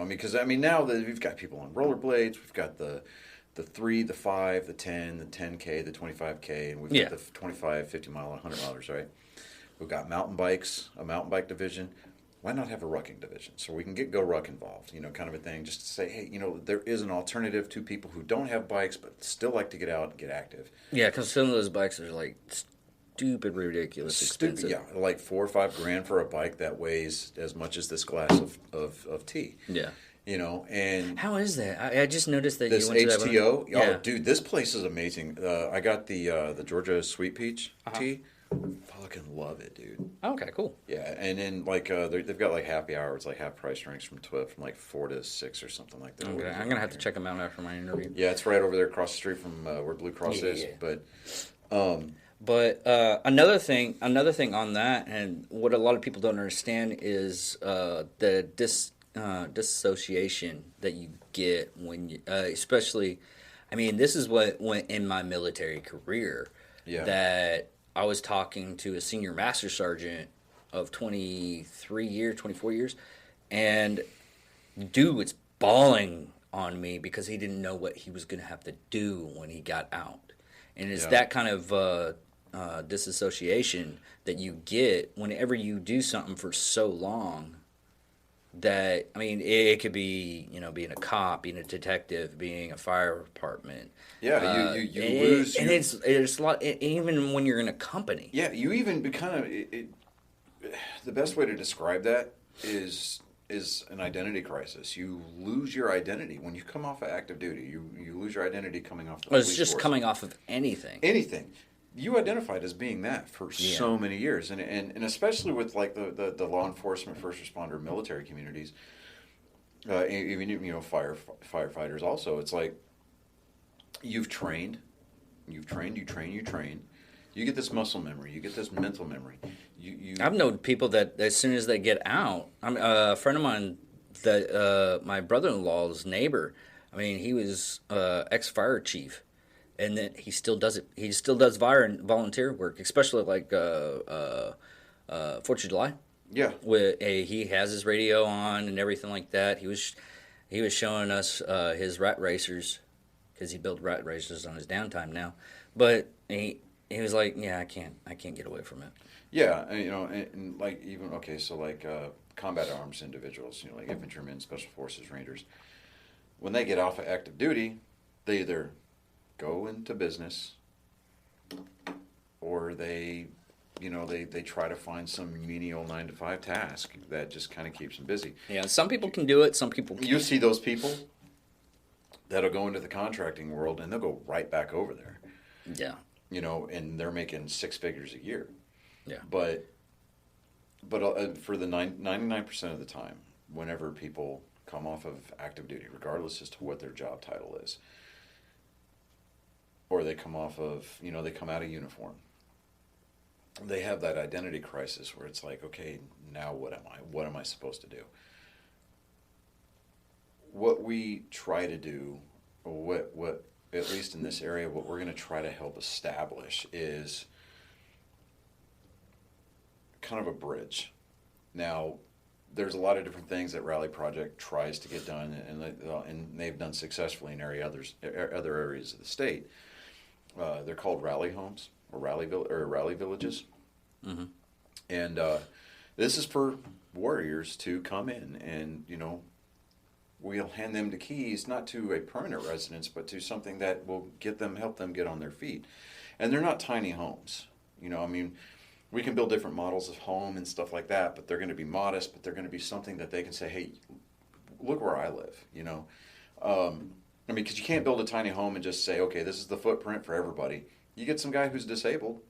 Because now that we've got people on rollerblades, we've got the 3, the 5, the 10, the 10K, the 25K, and we've got the 25, 50 mile, and 100 milers, right? We've got mountain bikes, a mountain bike division. Why not have a rucking division? So we can get Go Ruck involved, kind of a thing, just to say, hey, there is an alternative to people who don't have bikes but still like to get out and get active. Yeah, because some of those bikes are like stupid, ridiculous, expensive. Yeah, like $4 or $5 grand for a bike that weighs as much as this glass of tea. Yeah. And how is that? I just noticed that this you went to HTO. that Oh, dude, this place is amazing. I got the Georgia Sweet Peach tea. Fucking love it, dude. Okay, cool. Yeah, and then like they've got like happy hour. It's like half price drinks from like 4 to 6 or something like that. Okay, I'm gonna have to check them out after my interview. Yeah, it's right over there across the street from where Blue Cross is. Yeah. But another thing on that, and what a lot of people don't understand is the dissociation that you get when you, especially, I mean, this is what went in my military career. Yeah. That I was talking to a senior master sergeant of 24 years, and dude was bawling on me because he didn't know what he was going to have to do when he got out. And it's that kind of disassociation that you get whenever you do something for so long. That, I mean, it could be, being a cop, being a detective, being a fire department. Yeah, you lose. And it's a lot, even when you're in a company. Yeah, you even the best way to describe that is an identity crisis. You lose your identity when you come off of active duty. You lose your identity coming off the Well, it's police just force. coming off of anything. Anything. You identified as being that for so many years, and especially with like the law enforcement, first responder, military communities, even firefighters. Also, it's like you train. You get this muscle memory. You get this mental memory. I've known people that as soon as they get out, a friend of mine, that my brother-in-law's neighbor. I mean, he was ex-fire chief. And then he still does it. He still does volunteer work, especially like 4th of July. Yeah. He has his radio on and everything like that. He was showing us his rat racers because he built rat racers on his downtime now. But he was like, yeah, I can't get away from it. Yeah, and like even so like combat arms individuals, like infantrymen, special forces, rangers, when they get off of active duty, they either go into business, or they try to find some menial 9-to-5 task that just kind of keeps them busy. Yeah, some people can do it, some people can't. You see those people that'll go into the contracting world and they'll go right back over there. Yeah. And they're making 6 figures a year. Yeah. But for the 99% of the time, whenever people come off of active duty, regardless as to what their job title is, or they come off of, they come out of uniform, they have that identity crisis where it's like, okay, now what am I? What am I supposed to do? What we try to do, or what at least in this area, what we're going to try to help establish is kind of a bridge. Now, there's a lot of different things that Rally Project tries to get done, and they've done successfully in other areas of the state. They're called rally homes or rally villages, mm-hmm. And this is for warriors to come in, and we'll hand them the keys, not to a permanent residence, but to something that will help them get on their feet. And they're not tiny homes, we can build different models of home and stuff like that, but they're going to be modest, but they're going to be something that they can say, hey, look where I live, because you can't build a tiny home and just say, okay, this is the footprint for everybody. You get some guy who's disabled.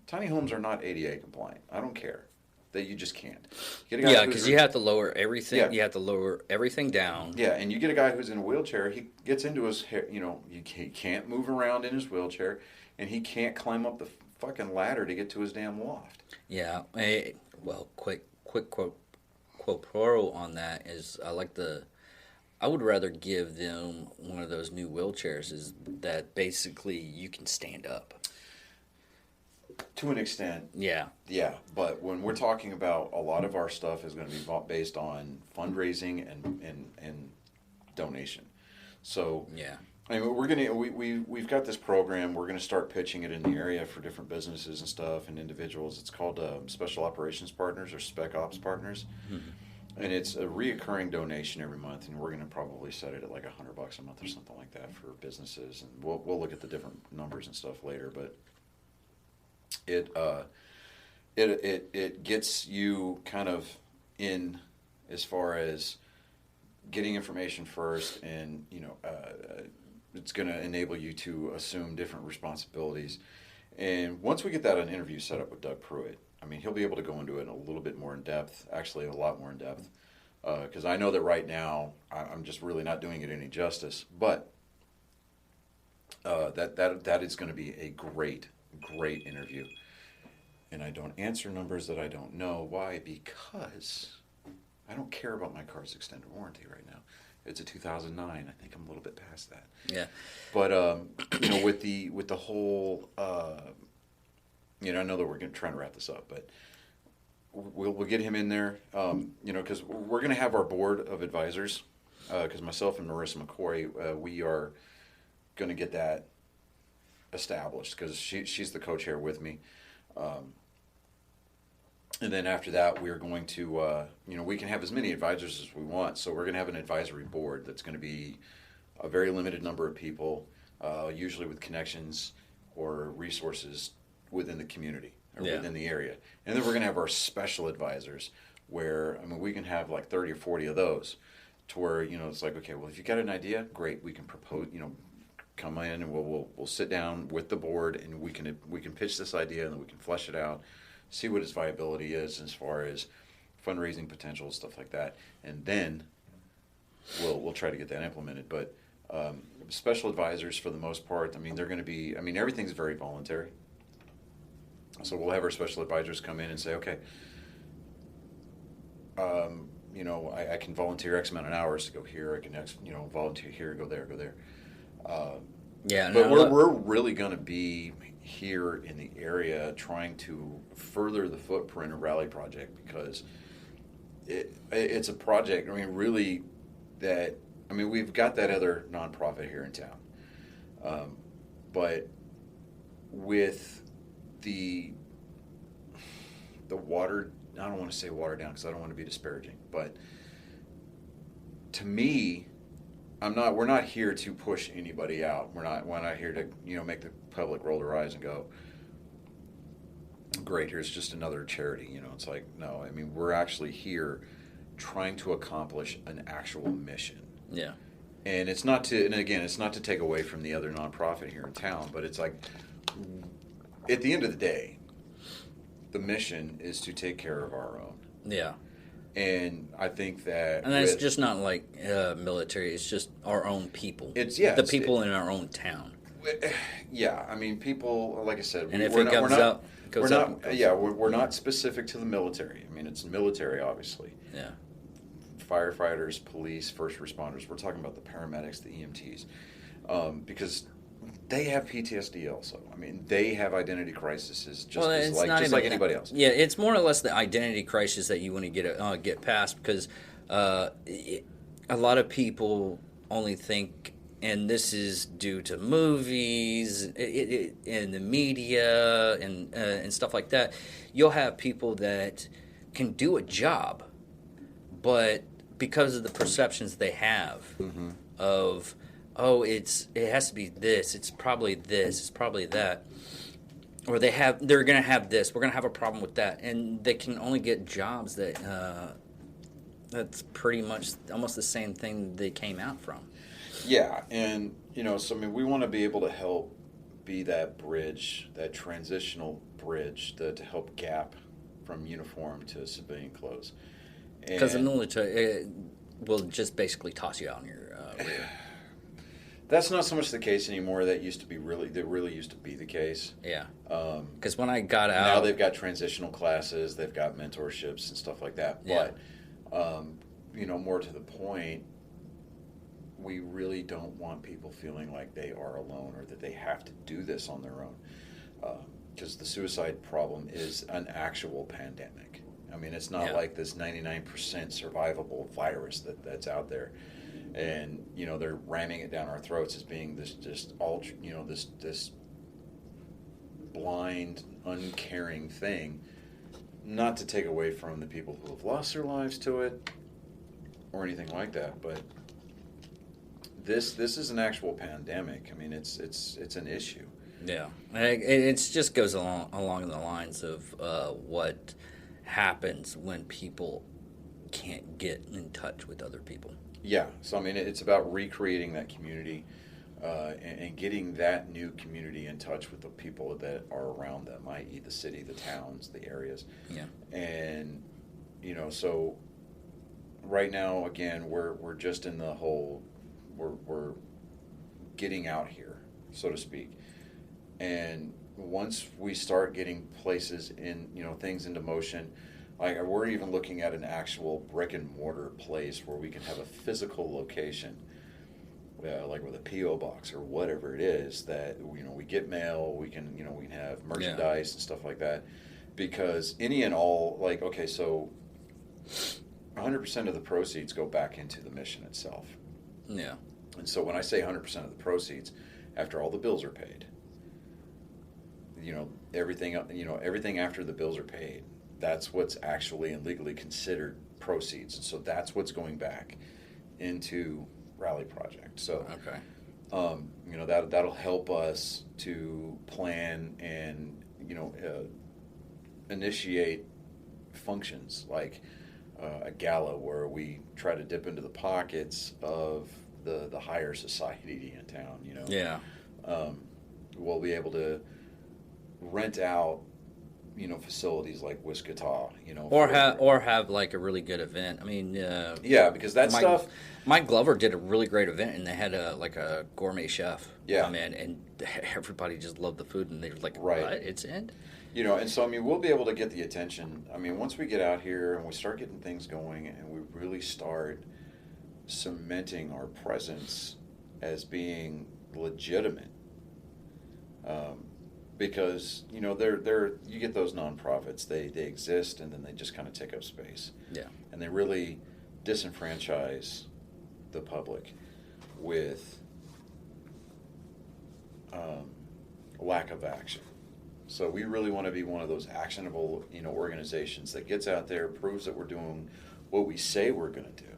Tiny homes are not ADA compliant. I don't care. That you just can't. Because you have to lower everything. Yeah. You have to lower everything down. Yeah, and you get a guy who's in a wheelchair. He gets into his hair. He can't move around in his wheelchair, and he can't climb up the fucking ladder to get to his damn loft. Yeah. Well, quick quote pro on that is I would rather give them one of those new wheelchairs is that basically you can stand up. To an extent. Yeah. Yeah, but when we're talking about a lot of our stuff is going to be based on fundraising and donation. So yeah. I mean, we've got this program. We're going to start pitching it in the area for different businesses and stuff and individuals. It's called Special Operations Partners or Spec Ops Partners. Mm-hmm. And it's a reoccurring donation every month, and we're going to probably set it at like $100 a month or something like that for businesses. And we'll look at the different numbers and stuff later. But it gets you kind of in as far as getting information first, and it's going to enable you to assume different responsibilities. And once we get that an interview set up with Doug Pruitt, I mean, he'll be able to go into it a little bit more in depth, actually a lot more in depth, because I know that right now I'm just really not doing it any justice. But that is going to be a great interview. And I don't answer numbers that I don't know. Why? Because I don't care about my car's extended warranty right now. It's a 2009. I think I'm a little bit past that. Yeah. But with the whole. I know that we're trying to wrap this up, but we'll get him in there, because we're going to have our board of advisors because myself and Marissa McCoy, we are going to get that established because she's the co-chair with me. And then after that, we're going to, we can have as many advisors as we want. So we're going to have an advisory board that's going to be a very limited number of people, usually with connections or resources within the community or within the area. And then we're going to have our special advisors where, we can have like 30 or 40 of those to where, it's like, okay, well, if you got an idea, great, we can propose, come in and we'll sit down with the board and we can pitch this idea and then we can flesh it out, see what its viability is as far as fundraising potential, stuff like that, and then we'll try to get that implemented. But special advisors, for the most part, they're going to be. Everything's very voluntary. So we'll have our special advisors come in and say, okay, I can volunteer X amount of hours to go here. I can volunteer here, go there. But we're really going to be here in the area trying to further the footprint of Rally Project because it's a project, really, that, we've got that other nonprofit here in town. But with the water, I don't want to say watered down because I don't want to be disparaging, but to me, we're not here to push anybody out. We're not here to, make the public roll their eyes and go, great, here's just another charity. It's like, no, we're actually here trying to accomplish an actual mission. Yeah. And it's not to take away from the other nonprofit here in town, but it's like, at the end of the day, the mission is to take care of our own. Yeah. And I think that... And that's just not like military, it's just our own people. The people in our own town. Yeah, people, like I said... And if it goes up, it goes up. We're not specific to the military. It's military, obviously. Yeah. Firefighters, police, first responders. We're talking about the paramedics, the EMTs. Because they have PTSD also. They have identity crises just like anybody else. Yeah, it's more or less the identity crisis that you want to get past because a lot of people only think, and this is due to movies and the media and stuff like that. You'll have people that can do a job, but because of the perceptions they have of, it has to be this, it's probably this, it's probably that, or they're going to have this, we're going to have a problem with that, and they can only get jobs that's pretty much almost the same thing they came out from. Yeah, and we want to be able to help be that bridge, that transitional bridge to help gap from uniform to civilian clothes. Because the military will just basically toss you out in your rear. That's not so much the case anymore. That really used to be the case. Yeah. Because when I got out, now they've got transitional classes, they've got mentorships and stuff like that. Yeah. But more to the point, we really don't want people feeling like they are alone or that they have to do this on their own. Because the suicide problem is an actual pandemic. It's not like this 99% survivable virus that's out there. And, they're ramming it down our throats as being this this blind, uncaring thing. Not to take away from the people who have lost their lives to it or anything like that, but this is an actual pandemic. It's an issue. Yeah, it just goes along the lines of what happens when people can't get in touch with other people. Yeah, so it's about recreating that community and getting that new community in touch with the people that are around them, i.e. the city, the towns, the areas. Yeah. And, so right now, again, we're just in the whole, we're getting out here, so to speak. And once we start getting places in, things into motion, like we're even looking at an actual brick and mortar place where we can have a physical location, like with a P.O. box or whatever it is that, we get mail, we can have merchandise and stuff like that. Because any and all, like, okay, so 100% of the proceeds go back into the mission itself. Yeah. And so when I say 100% of the proceeds, after all the bills are paid, everything after the bills are paid, that's what's actually and legally considered proceeds. And so that's what's going back into Rally Project. So, okay. That'll help us to plan and, initiate functions like a gala where we try to dip into the pockets of the higher society in town. Yeah. We'll be able to rent out, facilities like Wichita, or have like a really good event. I mean, yeah, because that stuff. Mike Glover did a really great event, and they had a gourmet chef come in, and everybody just loved the food, and they were like, right. What? It's in? And so, we'll be able to get the attention. Once we get out here and we start getting things going and we really start cementing our presence as being legitimate, because, you get those nonprofits, they exist and then they just kind of take up space. Yeah. And they really disenfranchise the public with lack of action. So we really want to be one of those actionable, organizations that gets out there, proves that we're doing what we say we're going to do.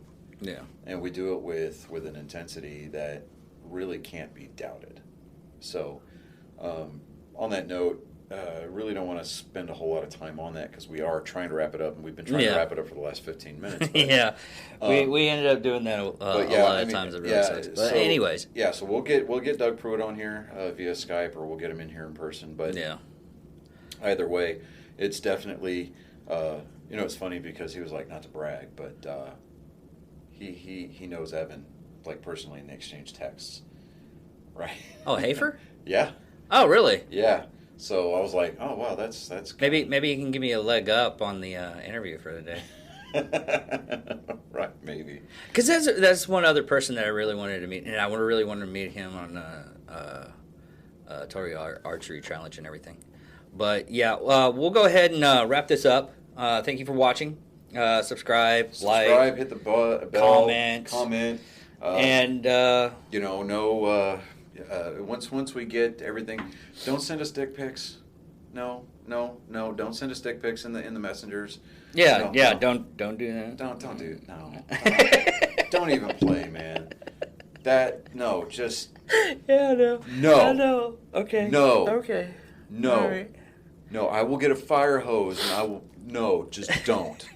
Yeah. And we do it with an intensity that really can't be doubted. So on that note, I really don't want to spend a whole lot of time on that because we are trying to wrap it up, and we've been trying to wrap it up for the last 15 minutes. But, yeah, we ended up doing that a lot of times. It really sucks. But anyways, yeah. So we'll get Doug Pruitt on here via Skype, or we'll get him in here in person. But yeah, either way, it's definitely it's funny because he was like, not to brag, but he knows Evan like personally, and they exchange texts, right? Oh, Hafer? Yeah. Oh, really? Yeah. So I was like, oh wow, that's maybe you can give me a leg up on the interview for the day. Right, maybe. Because that's one other person that I really wanted to meet, and I really wanted to meet him on Tory Archery Challenge and everything. But yeah, we'll go ahead and wrap this up. Thank you for watching. Subscribe, like, hit the bell, comment, and once we get everything, don't send us dick pics. No, don't send us dick pics in the messengers. Yeah, no. Don't do that. Don't do no. Don't even play, man. Just yeah, no. No. No. Okay. No. Okay. No. All right. No, I will get a fire hose and I will. No, just don't.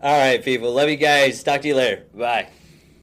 All right, people. Love you guys. Talk to you later. Bye.